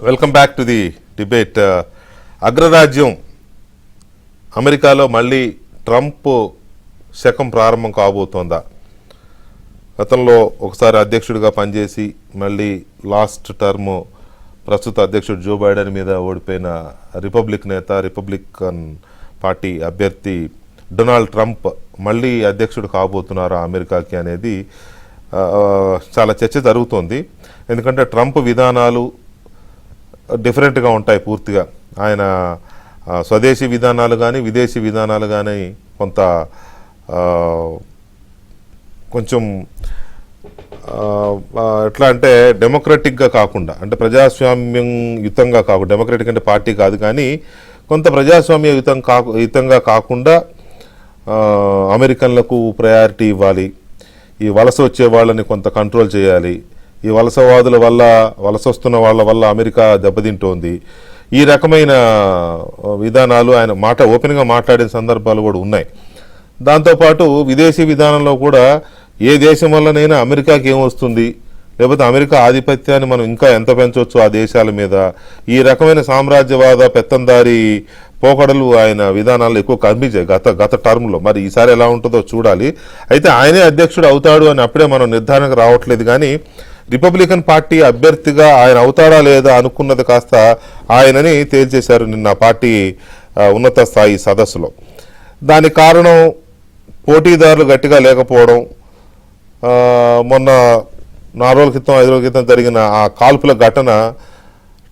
Welcome back to the debate. అగ్రరాజ్యం అమెరికాలో మళ్ళీ ట్రంప్ శకం ప్రారంభం కాబోతోందా? గతంలో ఒకసారి అధ్యక్షుడిగా పనిచేసి మళ్ళీ లాస్ట్ టర్మ్ ప్రస్తుత అధ్యక్షుడు జో బైడెన్ మీద ఓడిపోయిన రిపబ్లికన్ పార్టీ అభ్యర్థి డొనాల్డ్ ట్రంప్ మళ్ళీ అధ్యక్షుడు కాబోతున్నారా అమెరికాకి అనేది చాలా చర్చ జరుగుతోంది. ఎందుకంటే ట్రంప్ విధానాలు డిఫరెంట్గా ఉంటాయి పూర్తిగా. ఆయన స్వదేశీ విధానాలు కానీ విదేశీ విధానాలు కానీ కొంచెం ఎట్లా అంటే డెమోక్రటిక్గా కాకుండా, అంటే ప్రజాస్వామ్యం యుతంగా కాకుండా, డెమోక్రటిక్ అంటే పార్టీ కాదు కానీ కొంత ప్రజాస్వామ్య యుతంగా కాకుండా అమెరికన్లకు ప్రయారిటీ ఇవ్వాలి, ఈ వలస వచ్చే వాళ్ళని కొంత కంట్రోల్ చేయాలి, ఈ వలసవాదుల వల్ల వలస వస్తున్న వాళ్ళ వల్ల అమెరికా దెబ్బతింటోంది, ఈ రకమైన విధానాలు ఆయన ఓపెన్గా మాట్లాడిన సందర్భాలు కూడా ఉన్నాయి. దాంతోపాటు విదేశీ విధానంలో కూడా ఏ దేశం వల్లనైనా అమెరికాకి ఏమొస్తుంది, లేకపోతే అమెరికా ఆధిపత్యాన్ని మనం ఇంకా ఎంత పెంచవచ్చు ఆ దేశాల మీద, ఈ రకమైన సామ్రాజ్యవాద పెత్తందారి పోకడలు ఆయన విధానాల్లో ఎక్కువ కనిపించాయి గత టర్మ్లో. మరి ఈసారి ఎలా ఉంటుందో చూడాలి. అయితే ఆయనే అధ్యక్షుడు అవుతాడు అని అప్పుడే మనం నిర్ధారణకు రావట్లేదు కానీ రిపబ్లికన్ పార్టీ అభ్యర్థిగా ఆయన అవుతాడా లేదా అనుకున్నది కాస్త ఆయనని తేల్చేశారు నిన్న పార్టీ ఉన్నత స్థాయి సదస్సులో. దానికి కారణం పోటీదారులు గట్టిగా లేకపోవడం, మొన్న 4 రోజుల క్రితం 5 రోజుల క్రితం జరిగిన ఆ కాల్పుల ఘటన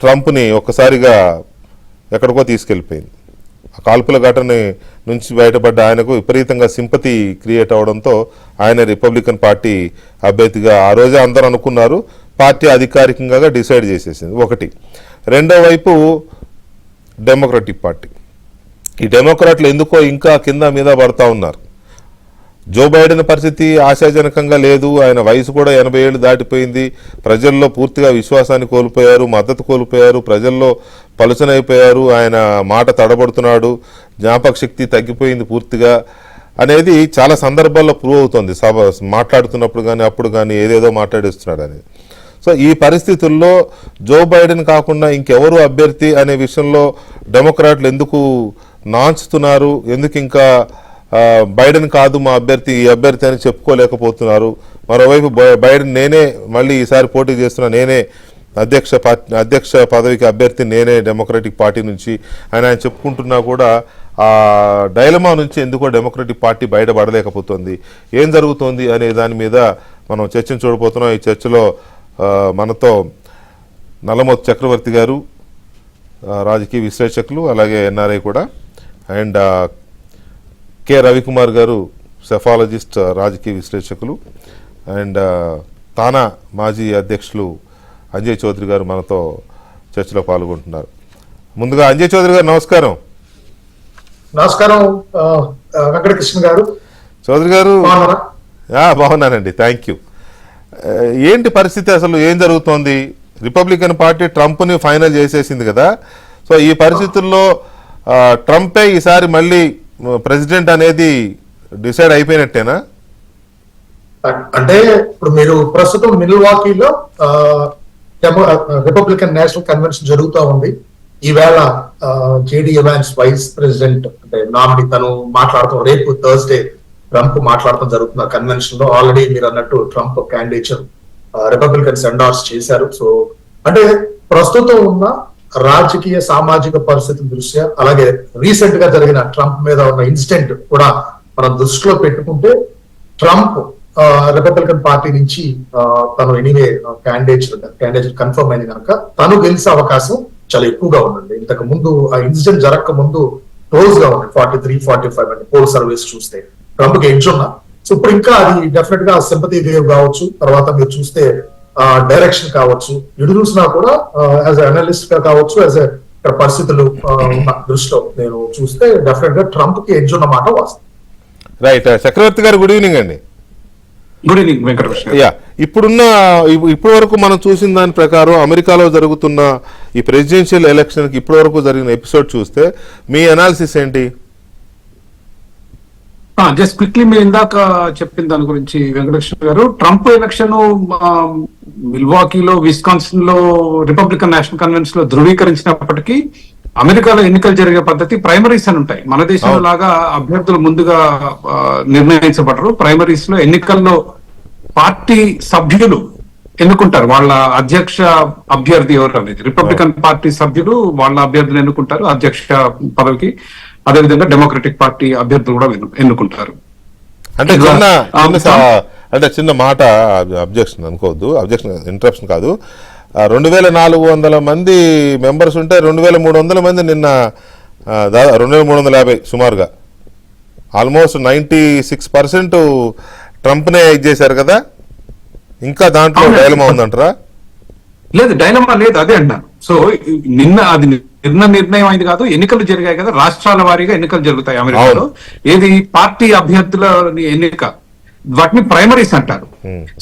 ట్రంప్ని ఒక్కసారిగా ఎక్కడికో తీసుకెళ్ళిపోయింది. ఆ కాల్పుల ఘటన నుంచి బయటపడ్డ ఆయనకు విపరీతంగా సింపతి క్రియేట్ అవడంతో ఆయన రిపబ్లికన్ పార్టీ అభ్యర్థిగా ఆ రోజే అందరూ అనుకున్నారు. పార్టీ అధికారికంగా డిసైడ్ చేసేసింది ఒకటి. రెండో వైపు డెమోక్రటిక్ పార్టీ. ఈ డెమోక్రాట్లు ఎందుకో ఇంకా కింద మీద పడతా ఉన్నారు. జో బైడెన్ పరిస్థితి ఆశాజనకంగా లేదు. ఆయన వయసు కూడా 80 ఏళ్ళు దాటిపోయింది. ప్రజల్లో పూర్తిగా విశ్వాసాన్ని కోల్పోయారు, మద్దతు కోల్పోయారు, ప్రజల్లో పలుచనైపోయారు, ఆయన మాట తడబడుతున్నాడు, జ్ఞాపక శక్తి తగ్గిపోయింది పూర్తిగా అనేది చాలా సందర్భాల్లో ప్రూవ్ అవుతుంది. మాట్లాడుతున్నప్పుడు కానీ అప్పుడు కానీ ఏదేదో మాట్లాడేస్తున్నాడు అనేది. సో ఈ పరిస్థితుల్లో జో బైడెన్ కాకుండా ఇంకెవరు అభ్యర్థి అనే విషయంలో డెమోక్రాట్లు ఎందుకు నాంచుతున్నారు, ఎందుకు ఇంకా బైడెన్ కాదు మా అభ్యర్థి, ఈ అభ్యర్థి అని చెప్పుకోలేకపోతున్నారు. మరోవైపు బైడెన్ నేనే మళ్ళీ ఈసారి పోటీ చేస్తున్నా, నేనే అధ్యక్ష పదవికి అభ్యర్థి నేనే డెమోక్రటిక్ పార్టీ నుంచి ఆయన చెప్పుకుంటున్నా కూడా ఆ డైలమా నుంచి ఎందుకో డెమోక్రటిక్ పార్టీ బయటపడలేకపోతుంది. ఏం జరుగుతోంది అనే దాని మీద మనం చర్చను చూడబోతున్నాం. ఈ చర్చలో మనతో నల్లమోతు చక్రవర్తి గారు, రాజకీయ విశ్లేషకులు, అలాగే ఎన్ఆర్ఐ కూడా, అండ్ కె రవికుమార్ గారు సెఫాలజిస్ట్, రాజకీయ విశ్లేషకులు, అండ్ తానా మాజీ అధ్యక్షులు అంజయ్ చౌదరి గారు మనతో చర్చలో పాల్గొంటున్నారు. ముందుగా అంజయ్ చౌదరి గారు నమస్కారం. నమస్కారం వెంకటకృష్ణ గారు. చౌదరి గారు బాగున్నానండి, థ్యాంక్ యూ. ఏంటి పరిస్థితి, అసలు ఏం జరుగుతోంది? రిపబ్లికన్ పార్టీ ట్రంప్ని ఫైనల్ చేసేసింది కదా. సో ఈ పరిస్థితుల్లో ట్రంపే ఈసారి మళ్ళీ ప్రెసిడెంట్ అనేది డిసైడ్ అయిపోయినట్టేనా? అంటే ఇప్పుడు మీరు ప్రస్తుతం మిల్వాకీలో రిపబ్లికన్ నేషనల్ కన్వెన్షన్ జరుగుతూ ఉంది. ఈవేళ జేడీ ఎవాన్స్ వైస్ ప్రెసిడెంట్ అంటే నామినీ తను మాట్లాడుతూ, రేపు థర్స్డే ట్రంప్ మాట్లాడటం జరుగుతుంది కన్వెన్షన్ లో. ఆల్రెడీ మీరు అన్నట్టు ట్రంప్ క్యాండిడేచర్ రిపబ్లికన్స్ ఎండార్స్ చేశారు. సో అంటే ప్రస్తుతం ఉన్న రాజకీయ సామాజిక పరిస్థితి దృష్ట్యా, అలాగే రీసెంట్ గా జరిగిన ట్రంప్ మీద ఉన్న ఇన్సిడెంట్ కూడా మనం దృష్టిలో పెట్టుకుంటే ట్రంప్ రిపబ్లికన్ పార్టీ నుంచి తను ఎనీవే క్యాండిడేట్ కన్ఫర్మ్ అయింది కనుక తను గెలిచే అవకాశం చాలా ఎక్కువగా ఉందండి. ఇంతకు ముందు ఆ ఇన్సిడెంట్ జరగక ముందు క్లోజ్ గా ఉంది 43-45 అంటే పోల్ సర్వీస్ చూస్తే ట్రంప్ కి ఎడ్జ్ ఉన్నా. సో ఇప్పుడు ఇంకా అది డెఫినెట్ గా సింపతి వేవ్ కావచ్చు, తర్వాత మీరు చూస్తే డైరెక్షన్ కావచ్చు, ఎటు చూసినా కూడా యాజ్ అనలిస్ట్ గా కావచ్చు, యాజ్ పరిస్థితులు దృష్టిలో నేను చూస్తే డెఫినెట్ గా ట్రంప్ కి ఎడ్జ్ ఉన్న మాట వాస్తవం. రైట్. చక్రవర్తి గారు గుడ్ ఈవినింగ్ అండి. Good evening Venkatakrishna. ఇప్పటి వరకు మనం చూసిన దాని ప్రకారం అమెరికాలో జరుగుతున్న ఈ ప్రెసిడెన్షియల్ ఎలక్షన్ కి ఇప్పటి వరకు జరిగిన ఎపిసోడ్ చూస్తే మీ అనాలిసిస్ ఏంటి? జస్ట్ క్విక్లీ మీరు ఇందాక చెప్పిన దాని గురించి వెంకటేశ్వర గారు, ట్రంప్ ఎలక్షన్ మిల్వాకీలో, విస్కాన్సిన్ లో రిపబ్లికన్ నేషనల్ కన్వెన్షన్ లో ధృవీకరించినప్పటికీ అమెరికాలో ఎన్నికలు జరిగే పద్ధతి ప్రైమరీస్ అని ఉంటాయి. మన దేశంలో లాగా అభ్యర్థులు ముందుగా నిర్ణయించబడరు. ప్రైమరీస్ లో ఎన్నికల్లో పార్టీ సభ్యులు ఎన్నుకుంటారు వాళ్ళ అధ్యక్ష అభ్యర్థి ఎవరు అనేది. రిపబ్లికన్ పార్టీ సభ్యులు వాళ్ళ అభ్యర్థులు ఎన్నుకుంటారు అధ్యక్ష పదవికి. అదేవిధంగా డెమోక్రటిక్ పార్టీ అభ్యర్థులు కూడా ఎన్నుకుంటారు. అంటే చిన్న మాట, అబ్జెక్షన్ అనుకోవద్దు, అబ్జెక్షన్ ఇంటరప్షన్ కాదు. 2400 మంది మెంబర్స్ ఉంటే 2300 మంది నిన్న 2350 సుమారుగా ఆల్మోస్ట్ 96% ట్రంప్నే చేశారు కదా. ఇంకా దాంట్లో డైలమా ఉందంటారా? లేదు, డైలమా లేదు, అదే అంటాను. సో నిన్న అది నిర్ణయం అయింది కాదు, ఎన్నికలు జరిగాయి కదా, రాష్ట్రాల వారీగా ఎన్నికలు జరుగుతాయి అమెరికాలో. ఏది పార్టీ అభ్యర్థుల ఎన్నిక, వాటిని ప్రైమరీస్ అంటారు.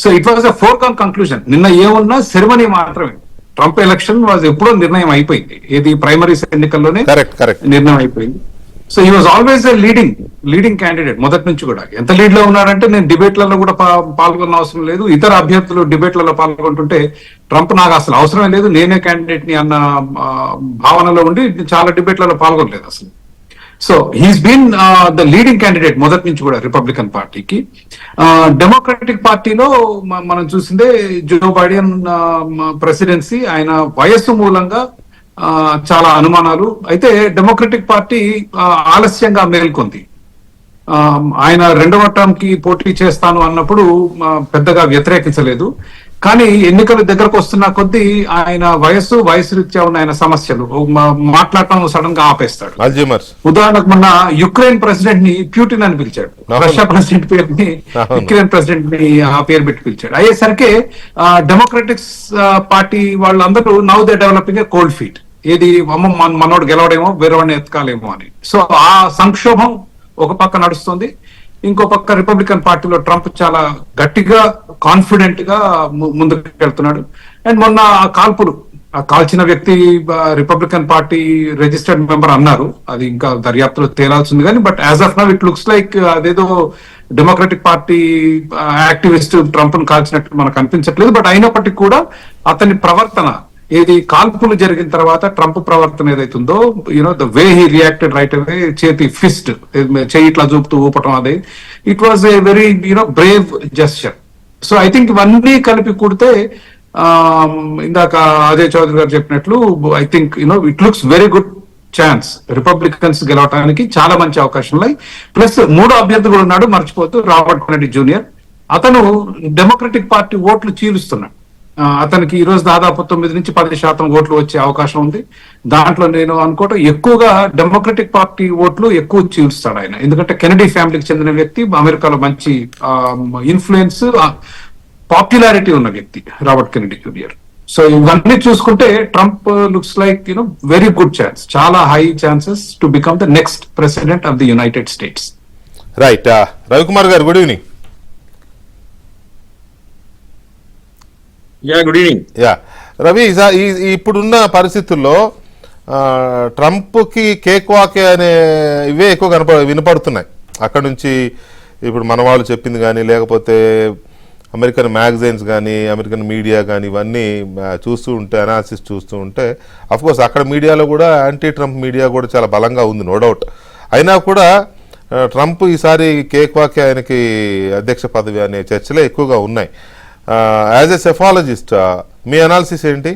So it was a foregone conclusion. నిన్న ఏమున్నా సెరమనీ మాత్రమే. ట్రంప్ ఎలక్షన్ వాజ్ ఎప్పుడో నిర్ణయం అయిపోయింది. ఏది ప్రైమరీస్ ఎన్నికల్లోనే నిర్ణయం అయిపోయింది. So he was always a leading candidate మొదటి నుంచి కూడా. ఎంత లీడ్ లో ఉన్నాడంటే, నేను డిబేట్లలో కూడా పాల్గొన్న అవసరం లేదు, ఇతర అభ్యర్థులు డిబేట్లలో పాల్గొంటుంటే ట్రంప్ నాకు అసలు అవసరమే లేదు, నేనే క్యాండిడేట్ ని అన్న భావనలో ఉండి చాలా డిబేట్లలో పాల్గొనలేదు అసలు. So he's been the leading candidate మొదటి నుంచి కూడా రిపబ్లికన్ పార్టీకి. డెమోక్రటిక్ పార్టీలో మనం చూసిందే జో బైడెన్ ప్రెసిడెన్సీ, ఆయన వయస్సు మూలంగా చాలా అనుమానాలు. అయితే డెమోక్రటిక్ పార్టీ ఆలస్యంగా మేల్కొంది. ఆయన రెండవ టర్మ్ కి పోటీ చేస్తాను అన్నప్పుడు పెద్దగా వ్యతిరేకించలేదు. కానీ ఎన్నికలు దగ్గరకు వస్తున్న కొద్దీ ఆయన వయసు రీత్యా ఉన్న ఆయన సమస్యలు మాట్లాడటం సడన్ గా ఆపేస్తాడు. ఉదాహరణకు మొన్న యుక్రెయిన్ ప్రెసిడెంట్ ని ప్యూటిన్ అని పిలిచాడు, రష్యా ప్రెసిడెంట్ పేరుని యుక్రెయిన్ ప్రెసిడెంట్ ని ఆ పేరు పెట్టి పిలిచాడు. అయ్యేసరికి డెమోక్రటిక్స్ పార్టీ వాళ్ళందరూ now they developing a cold feet. ఏది మనోడు గెలవడేమో, వేరేవాడిని ఎత్తుకాలేమో అని. సో ఆ సంక్షోభం ఒక పక్క నడుస్తుంది. ఇంకో పక్క రిపబ్లికన్ పార్టీలో ట్రంప్ చాలా గట్టిగా కాన్ఫిడెంట్ గా ముందుకు వెళ్తున్నాడు. అండ్ మొన్న ఆ కాల్చిన వ్యక్తి రిపబ్లికన్ పార్టీ రిజిస్టర్డ్ మెంబర్ అన్నారు. అది ఇంకా దర్యాప్తులో తేలాల్సింది కానీ, but as of now it looks like అదేదో డెమోక్రటిక్ పార్టీ యాక్టివిస్ట్ ట్రంప్ ను కాల్చినట్టు మనకు అనిపించట్లేదు. బట్ అయినప్పటికీ కూడా అతని ప్రవర్తన, ఏది కాల్పులు జరిగిన తర్వాత ట్రంప్ ప్రవర్తన ఏదైతుందో, you know the way he reacted right away, చేతి ఫిస్ట్ చేయి ఇట్లా చూపుతూ ఊపటం, అదే it was a very Brave gesture. So I think ఇవన్నీ కలిపి కూడితే ఇందాక అజయ్ చౌదరి గారు చెప్పినట్లు I think it looks very good chance Republicans గెలవడానికి. చాలా మంచి అవకాశం ఉన్నాయి. ప్లస్ మూడో అభ్యర్థి కూడా ఉన్నాడు, మర్చిపోతూ, రాబర్ట్ కెనడీ జూనియర్. అతను డెమోక్రటిక్ పార్టీ ఓట్లు చీలుస్తున్నాడు. అతనికి ఈ రోజు దాదాపు 9 నుంచి 10% ఓట్లు వచ్చే అవకాశం ఉంది. దాంట్లో నేను అనుకోవటం ఎక్కువగా డెమోక్రటిక్ పార్టీ ఓట్లు ఎక్కువ చీలుస్తాడు ఆయన. ఎందుకంటే కెనడీ ఫ్యామిలీకి చెందిన వ్యక్తి, అమెరికాలో మంచి ఇన్ఫ్లుయెన్స్, పాపులారిటీ ఉన్న వ్యక్తి రాబర్ట్ కెనడీ జూనియర్. సో ఇవన్నీ చూసుకుంటే Trump looks like very good chance, చాలా high chances to become the next president of the United States. Right. Ravikumar గారు, good evening. Good evening. Ravi, ఇప్పుడున్న పరిస్థితుల్లో ట్రంప్ కి కేక్ వాకే అనే ఇవే ఎక్కువ వినపడుతున్నాయి. అక్కడ నుంచి ఇప్పుడు మన వాళ్ళు చెప్పింది కానీ, లేకపోతే అమెరికన్ మ్యాగజైన్స్ కానీ, అమెరికన్ మీడియా కానీ, ఇవన్నీ చూస్తూ ఉంటే, అనాలిసిస్ చూస్తూ ఉంటే, అఫ్కోర్స్ అక్కడ మీడియాలో కూడా యాంటీ ట్రంప్ మీడియా కూడా చాలా బలంగా ఉంది, నో డౌట్. అయినా కూడా ట్రంప్ ఈసారి కేక్ వాకే ఆయనకి అధ్యక్ష పదవి అనే చర్చలే ఎక్కువగా ఉన్నాయి. యాజ్ ఎ సెఫాలజిస్ట్ మీ అనాలిసిస్ ఏంటి?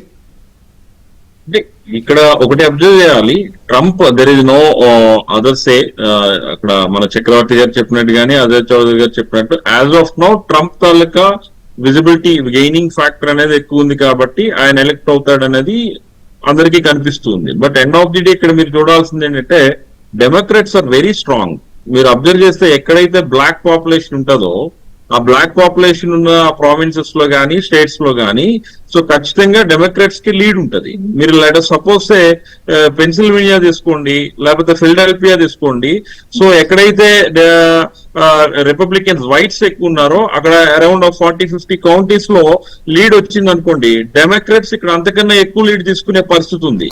ఇక్కడ ఒకటి అబ్జర్వ్ చేయాలి, Trump there is no other say. అక్కడ మన చక్రవర్తి గారు చెప్పినట్టు కానీ, అజయ్ చౌదరి గారు చెప్పినట్టు, యాజ్ ఆఫ్ నో ట్రంప్ తాలూకా విజిబిలిటీ గెయినింగ్ ఫ్యాక్టర్ అనేది ఎక్కువ ఉంది కాబట్టి ఆయన ఎలక్ట్ అవుతాడు అనేది అందరికీ కనిపిస్తుంది. But end of the day ఇక్కడ మీరు చూడాల్సింది ఏంటంటే, డెమోక్రాట్స్ ఆర్ వెరీ స్ట్రాంగ్. మీరు అబ్జర్వ్ చేస్తే ఎక్కడైతే బ్లాక్ పాపులేషన్ ఉంటుందో, ఆ బ్లాక్ పాపులేషన్ ఉన్న ప్రావిన్సెస్ లో గానీ, స్టేట్స్ లో గానీ, సో ఖచ్చితంగా డెమోక్రాట్స్ కి లీడ్ ఉంటది. మీరు సపోజ్ పెన్సిల్వేనియా తీసుకోండి, లేకపోతే ఫిలడెల్ఫియా తీసుకోండి. సో ఎక్కడైతే రిపబ్లికన్స్ వైట్స్ ఎక్కువ ఉన్నారో, అక్కడ అరౌండ్ 40-50 కౌంటీస్ లో లీడ్ వచ్చింది అనుకోండి, డెమోక్రాట్స్ ఇక్కడ అంతకన్నా ఎక్కువ లీడ్ తీసుకునే పరిస్థితి ఉంది.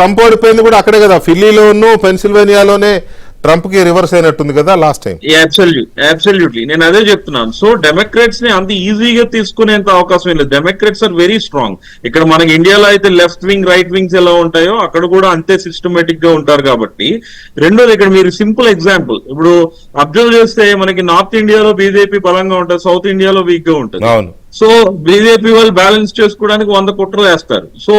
ట్రంప్ ఓడిపోయింది కూడా అక్కడే కదా, ఫిల్లీలోను పెన్సిల్వేనియాలోనే ట్రంప్ కి రివర్స్ అయినట్టుంది కదా లాస్ట్ టైం. అబ్సల్యూట్లీ నేను అదే చెప్తున్నాను. సో డెమోక్రాట్స్ ని అంత ఈజీగా తీసుకునేంత అవకాశం లేదు. Democrats are very strong. ఇక్కడ మనకి ఇండియాలో అయితే లెఫ్ట్ వింగ్ రైట్ వింగ్స్ ఎలా ఉంటాయో అక్కడ కూడా అంతే సిస్టమేటిక్ గా ఉంటారు కాబట్టి. రెండోది ఇక్కడ మీరు సింపుల్ ఎగ్జాంపుల్ ఇప్పుడు అబ్జర్వ్ చేస్తే మనకి నార్త్ ఇండియాలో బీజేపీ బలంగా ఉంటుంది, సౌత్ ఇండియాలో వీక్ గా ఉంటుంది. అవును. సో బీజేపీ వాళ్ళు బ్యాలెన్స్ చేసుకోవడానికి 100 కుట్రలు వేస్తారు. సో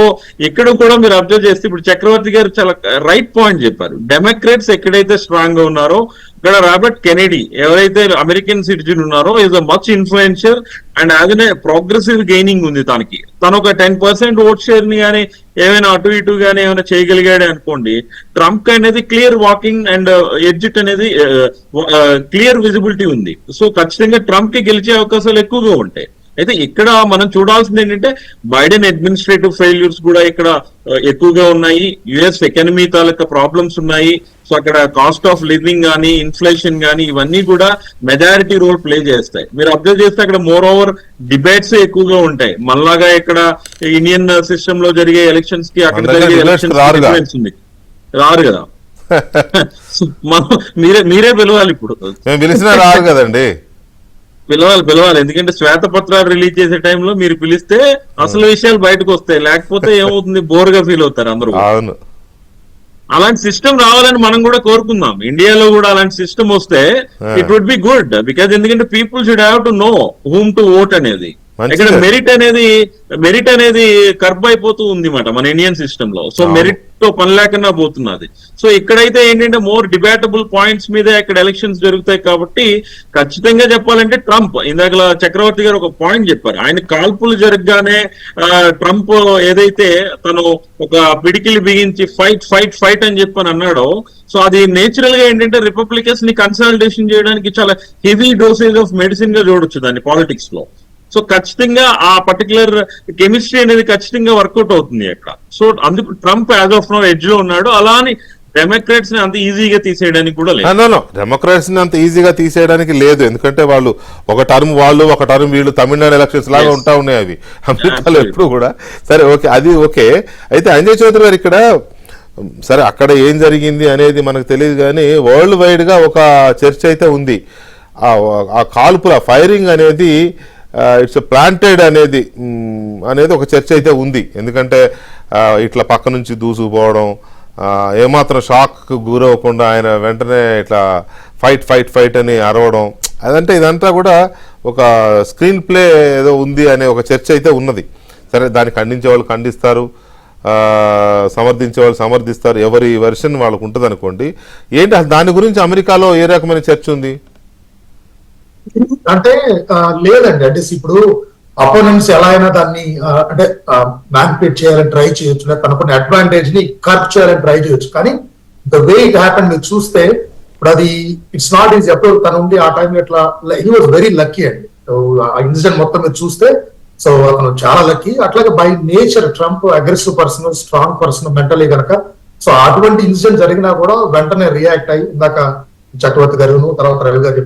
ఇక్కడ కూడా మీరు అబ్జర్వ్ చేస్తే ఇప్పుడు చక్రవర్తి గారు చాలా రైట్ పాయింట్ చెప్పారు. డెమోక్రాట్స్ ఎక్కడైతే స్ట్రాంగ్ గా ఉన్నారో ఇక్కడ రాబర్ట్ కెనడీ ఎవరైతే అమెరికన్ సిటిజన్ ఉన్నారో is a much influential and as a progressive gaining ఉంది తనకి. తను ఒక 10% ఓట్ షేర్ ని కానీ ఏమైనా అటు ఇటు కానీ ఏమైనా చేయగలిగాడే అనుకోండి, ట్రంప్ అనేది క్లియర్ వాకింగ్ అండ్ ఎగ్జిట్ అనేది క్లియర్ విజిబిలిటీ ఉంది. సో ఖచ్చితంగా ట్రంప్ కి గెలిచే అవకాశాలు ఎక్కువగా ఉంటాయి. అయితే ఇక్కడ మనం చూడాల్సింది ఏంటంటే బైడెన్ అడ్మినిస్ట్రేటివ్ ఫెయిల్యూర్స్ కూడా ఇక్కడ ఎక్కువగా ఉన్నాయి. యుఎస్ ఎకానమీ తాలూకా ప్రాబ్లమ్స్ ఉన్నాయి. సో అక్కడ కాస్ట్ ఆఫ్ లివింగ్ కానీ ఇన్ఫ్లేషన్ కానీ ఇవన్నీ కూడా మెజారిటీ రోల్ ప్లే చేస్తాయి. మీరు అబ్జర్వ్ చేస్తే అక్కడ మోర్ ఓవర్ డిబేట్స్ ఎక్కువగా ఉంటాయి. మళ్ళాగా ఇక్కడ ఇండియన్ సిస్టమ్ లో జరిగే ఎలక్షన్స్ కి అక్కడ జరిగే ఎలక్షన్స్ డిఫరెన్స్ ఉంది, రారు కదా. మనం మీరే పిలవాలి, ఇప్పుడు పిలిచినా రారు కదండి. పిలవాలి ఎందుకంటే శ్వేతపత్రాలు రిలీజ్ చేసే టైంలో మీరు పిలిస్తే అసలు విషయాలు బయటకు వస్తాయి. లేకపోతే ఏమవుతుంది, బోర్ గా ఫీల్ అవుతారు అందరూ. అవును. అలాంటి సిస్టమ్ రావాలని మనం కూడా కోరుకుందాం. ఇండియాలో కూడా అలాంటి సిస్టమ్ వస్తే it would be good. Because ఎందుకంటే people should have to know whom to vote అనేది. ఇక్కడ మెరిట్ అనేది కర్బ్ అయిపోతూ ఉంది మాట మన ఇండియన్ సిస్టమ్ లో. సో మెరిట్ తో పని లేకుండా పోతున్నది. సో ఇక్కడైతే ఏంటంటే మోర్ డిబేటబుల్ పాయింట్స్ మీదే ఇక్కడ ఎలక్షన్స్ జరుగుతాయి కాబట్టి ఖచ్చితంగా చెప్పాలంటే ట్రంప్, ఇందాక చక్రవర్తి గారు ఒక పాయింట్ చెప్పారు, ఆయన కాల్పులు జరగగానే ట్రంప్ ఏదైతే తను ఒక పిడికిలి బిగించి ఫైట్ అని చెప్పని అన్నాడో, సో అది నేచురల్ గా ఏంటంటే రిపబ్లికన్స్ ని కన్సల్టేషన్ చేయడానికి చాలా హెవీ డోసేజ్ ఆఫ్ మెడిసిన్ గా చూడొచ్చు దాన్ని పాలిటిక్స్ లో. సో ఖచ్చితంగా ఆ పర్టికులర్ కెమిస్ట్రీ అనేది ఖచ్చితంగా వర్కౌట్ అవుతుంది అక్కడ. సో అందుకు Trump as of now edge లో ఉన్నాడు. అలా అని డెమోక్రాట్స్ ని అంత ఈజీగా తీసేయడానికి కూడా లేదు. డెమోక్రాట్స్ ని అంత ఈజీగా తీసేయడానికి లేదు. ఎందుకంటే వాళ్ళు ఒక టర్మ్ వాళ్ళు, ఒక టర్మ్ వీళ్ళు, తమిళనాడు ఎలక్షన్స్ లాగా ఉంటా ఉన్నాయి అవి అమెరికాలో ఎప్పుడు కూడా. సరే, ఓకే, అది ఓకే. అయితే అంజయ్ చౌదరి గారు ఇక్కడ సరే అక్కడ ఏం జరిగింది అనేది మనకు తెలియదు కానీ వరల్డ్ వైడ్ గా ఒక చర్చ అయితే ఉంది. ఆ కాల్పుల ఫైరింగ్ అనేది ఇట్స్ ప్లాంటెడ్ అనేది ఒక చర్చ అయితే ఉంది. ఎందుకంటే ఇట్లా పక్క నుంచి దూసుకుపోవడం, ఏమాత్రం షాక్ గురవ్వకుండా ఆయన వెంటనే ఇట్లా ఫైట్ అని అరవడం, అదంటే ఇదంతా కూడా ఒక స్క్రీన్ ప్లే ఏదో ఉంది అనే ఒక చర్చ అయితే ఉన్నది. సరే, దాన్ని ఖండించే వాళ్ళు ఖండిస్తారు, సమర్థించే వాళ్ళు సమర్థిస్తారు, ఎవరి వెర్షన్ వాళ్ళకు ఉంటుంది అనుకోండి. ఏంటి అసలు దాని గురించి అమెరికాలో ఏ రకమైన చర్చ ఉంది అంటే? లేదండి, అంటే ఇప్పుడు అపోనెంట్స్ ఎలా అయినా దాన్ని అంటే మ్యానిపులేట్ చేయాలని ట్రై చేయొచ్చు, లేదా తనకున్న అడ్వాంటేజ్ ని కర్బ్ చేయాలని ట్రై చేయొచ్చు. కానీ ద వే ఇట్ హ్యాపెన్ మీరు చూస్తే ఇప్పుడు అది ఇట్స్ నాట్ ఈజీ. అప్పుడు తను ఉండి ఆ టైంలో ఇట్లా హీ వాజ్ వెరీ లక్కీ అండి. ఆ ఇన్సిడెంట్ మొత్తం మీరు చూస్తే సో అతను చాలా లక్కీ. అట్లాగే by nature Trump aggressive person, strong person mentally కనుక. సో అటువంటి ఇన్సిడెంట్ జరిగినా కూడా వెంటనే రియాక్ట్ అయ్యి, ఇందాక చక్రవర్తి గారు తర్వాత రవి గారు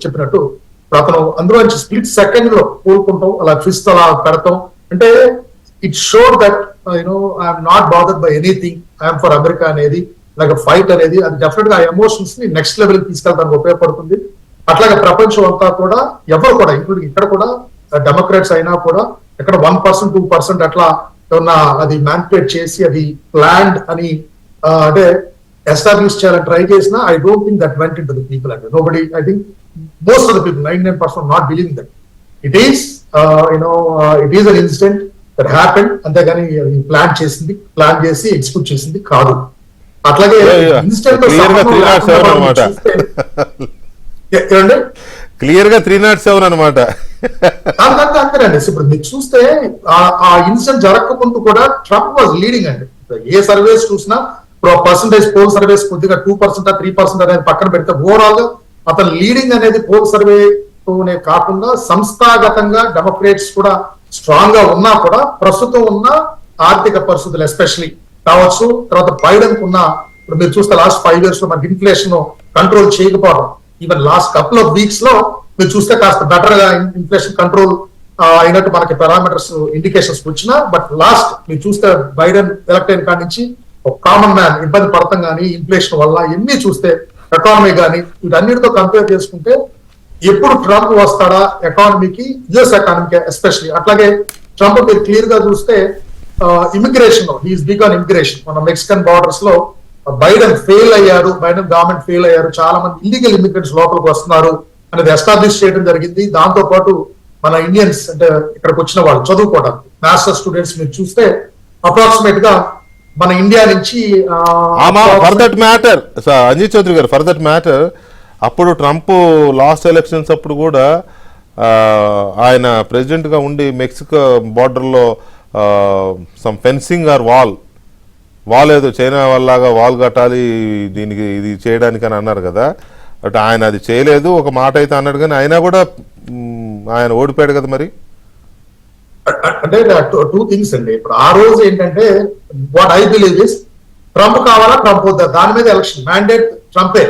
చెప్పినట్టు అతను అందులో స్ప్లిట్ సెకండ్ లో కోలుకుంటాం, అలా ట్విస్ట్ అలా పెడతాం. అంటే it showed that I'm not bothered by anything, I'm for America అనేది, లైక్ ఫైట్ అనేది అది డెఫినెట్ గా ఆ ఎమోషన్స్ ని నెక్స్ట్ లెవెల్ కి తీసుకెళ్ళడానికి ఉపయోగపడుతుంది. అట్లాగే ప్రపంచం అంతా కూడా ఎవరు కూడా ఇంక్లూడింగ్ ఇక్కడ కూడా డెమోక్రాట్స్ అయినా కూడా ఎక్కడ 1%, 2% అట్లా ఏమన్నా అది మ్యానిపులేట్ చేసి అది ప్లాన్డ్ అని అంటే ఎస్టాబ్లిష్ చేయాలని ట్రై చేసినా I don't think that went into the people. అంటే nobody, I think most of the people, 99% not believing that it is it is an incident that happened. అంతేగాని plan చేసి execute చేసింది కాదు. అట్లాగే incident clear గా 307 అనమాట. అంతేనండి. ఇప్పుడు మీరు చూస్తే ఆ ఇన్సిడెంట్ జరగకముందు కూడా ట్రంప్ వాజ్ లీడింగ్ అండి. ఏ సర్వేస్ చూసినా ఇప్పుడు పర్సంటేజ్ పోల్ సర్వేస్ కొద్దిగా 2%, 3% అనేది పక్కన పెడితే ఓవరాల్ గా అతను లీడింగ్ అనేది పోల్ సర్వేతోనే కాకుండా సంస్థాగతంగా డెమోక్రేట్స్ కూడా స్ట్రాంగ్ గా ఉన్నా కూడా ప్రస్తుతం ఉన్న ఆర్థిక పరిస్థితులు ఎస్పెషలీ కావచ్చు, తర్వాత బైడెన్ ఉన్న ఇప్పుడు మీరు చూస్తే లాస్ట్ 5 years లో మనకి ఇన్ఫ్లేషన్ కంట్రోల్ చేయకపోవడం, even last couple of weeks లో మీరు చూస్తే కాస్త బెటర్ గా ఇన్ఫ్లేషన్ కంట్రోల్ అయినట్టు మనకి పారామీటర్స్ ఇండికేషన్స్ వచ్చినా, బట్ లాస్ట్ మీరు చూస్తే బైడెన్ ఎలక్ట్ అయిన కాడి నుంచి ఒక కామన్ మ్యాన్ ఇబ్బంది పడతాం కానీ ఇన్ఫ్లేషన్ వల్ల ఎన్ని చూస్తే ఎకానమీ కానీ వీటన్నిటితో కంపేర్ చేసుకుంటే ఎప్పుడు ట్రంప్ వస్తాడా ఎకానమీకి, యుఎస్ ఎకానమీకి ఎస్పెషల్లీ. అట్లాగే ట్రంప్ మీరు క్లియర్ గా చూస్తే immigration, he's big on immigration. మన మెక్సికన్ బార్డర్స్ లో బైడెన్ ఫెయిల్ అయ్యారు, బైడెన్ గవర్నమెంట్ ఫెయిల్ అయ్యారు, చాలా మంది ఇల్లీగల్ ఇమిగ్రెంట్స్ లోపలికి వస్తున్నారు అనేది ఎస్టాబ్లిష్ చేయడం జరిగింది. దాంతో పాటు మన ఇండియన్స్ అంటే ఇక్కడికి వచ్చిన వాళ్ళు చదువుకోవడానికి మాస్టర్ స్టూడెంట్స్ మీరు చూస్తే అప్రాక్సిమేట్ గా మన ఇండియా నుంచి for that matter Anjit Chowdary గారు, ఫర్ దట్ మ్యాటర్ అప్పుడు ట్రంప్ లాస్ట్ ఎలక్షన్స్ అప్పుడు కూడా ఆయన ప్రెసిడెంట్ గా ఉండి మెక్సికో బార్డర్లో సమ్ ఫెన్సింగ్ ఆర్ వాల్ ఏదో చైనా వాళ్ళలాగా వాల్ కట్టాలి దీనికి ఇది చేయడానికి అని అన్నారు కదా. బట్ ఆయన అది చేయలేదు, ఒక మాట అయితే అన్నాడు, కానీ అయినా కూడా ఆయన ఓడిపోయాడు కదా. మరి అంటే టూ థింగ్స్ అండి. ఇప్పుడు ఆ రోజు ఏంటంటే what I believe is Trump కావాలా ట్రంప్ వద్దా దాని మీద ఎలక్షన్ మ్యాండేట్ ట్రంపే.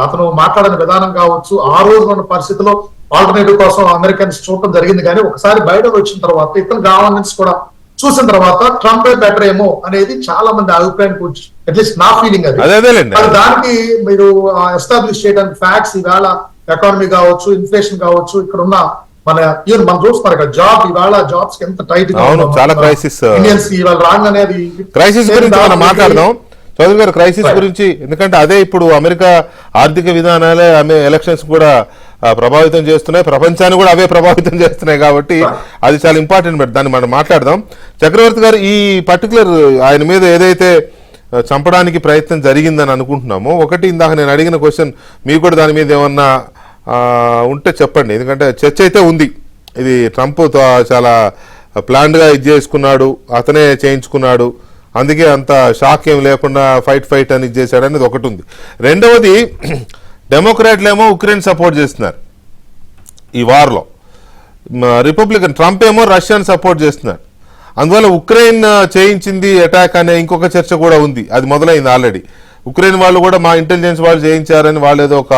అతను మాట్లాడిన విధానం కావచ్చు, ఆ రోజు ఉన్న పరిస్థితిలో ఆల్టర్నేటివ్ కోసం అమెరికన్స్ చూడటం జరిగింది. కానీ ఒకసారి బైడెన్ వచ్చిన తర్వాత ఇతను గవర్నెన్స్ కూడా చూసిన తర్వాత ట్రంపే బెటర్ ఏమో అనేది చాలా మంది అభిప్రాయానికి వచ్చి అట్లీస్ట్ నా ఫీలింగ్ అది. మరి దానికి మీరు ఎస్టాబ్లిష్ చేయడానికి ఫ్యాక్ట్స్ ఇవాళ ఎకానమీ కావచ్చు, ఇన్ఫ్లేషన్ కావచ్చు, ఇక్కడ ఉన్న మన చూస్తున్నారు ఇక్కడ జాబ్ ఇవాళ జాబ్స్ ఎంత టైట్ గా చాలా క్రైసిస్ ఇండియన్స్ ఇవాళ రాంగ్ అనేది క్రైసిస్ గురించి మనం మాట్లాడదాం చౌదరి గారు. క్రైసిస్ గురించి, ఎందుకంటే అదే ఇప్పుడు అమెరికా ఆర్థిక విధానాలే ఎలక్షన్స్ కూడా ప్రభావితం చేస్తున్నాయి, ప్రపంచాన్ని కూడా అవే ప్రభావితం చేస్తున్నాయి. కాబట్టి అది చాలా ఇంపార్టెంట్. బట్ దాన్ని మనం మాట్లాడదాం. చక్రవర్తి గారు, ఈ పర్టికులర్ ఆయన మీద ఏదైతే చంపడానికి ప్రయత్నం జరిగిందని అనుకుంటున్నామో, ఒకటి ఇందాక నేను అడిగిన క్వశ్చన్ మీకు కూడా దాని మీద ఏమన్నా ఉంటే చెప్పండి. ఎందుకంటే చర్చ అయితే ఉంది, ఇది ట్రంప్ చాలా ప్లాన్డ్గా ఇది చేసుకున్నాడు, అతనే చేయించుకున్నాడు, అందుకే అంత షాక్ ఏం లేకుండా ఫైట్ అని ఇది చేశాడు అనేది ఒకటి ఉంది. రెండవది, డెమోక్రాట్లు ఏమో ఉక్రెయిన్ సపోర్ట్ చేస్తున్నారు ఈ వార్లో, రిపబ్లికన్ ట్రంప్ ఏమో రష్యాని సపోర్ట్ చేస్తున్నారు. అందువల్ల ఉక్రెయిన్ చేయించింది అటాక్ అనే ఇంకొక చర్చ కూడా ఉంది. అది మొదలైంది ఆల్రెడీ. ఉక్రెయిన్ వాళ్ళు కూడా మా ఇంటెలిజెన్స్ వాళ్ళు చేయించారని వాళ్ళు ఏదో ఒక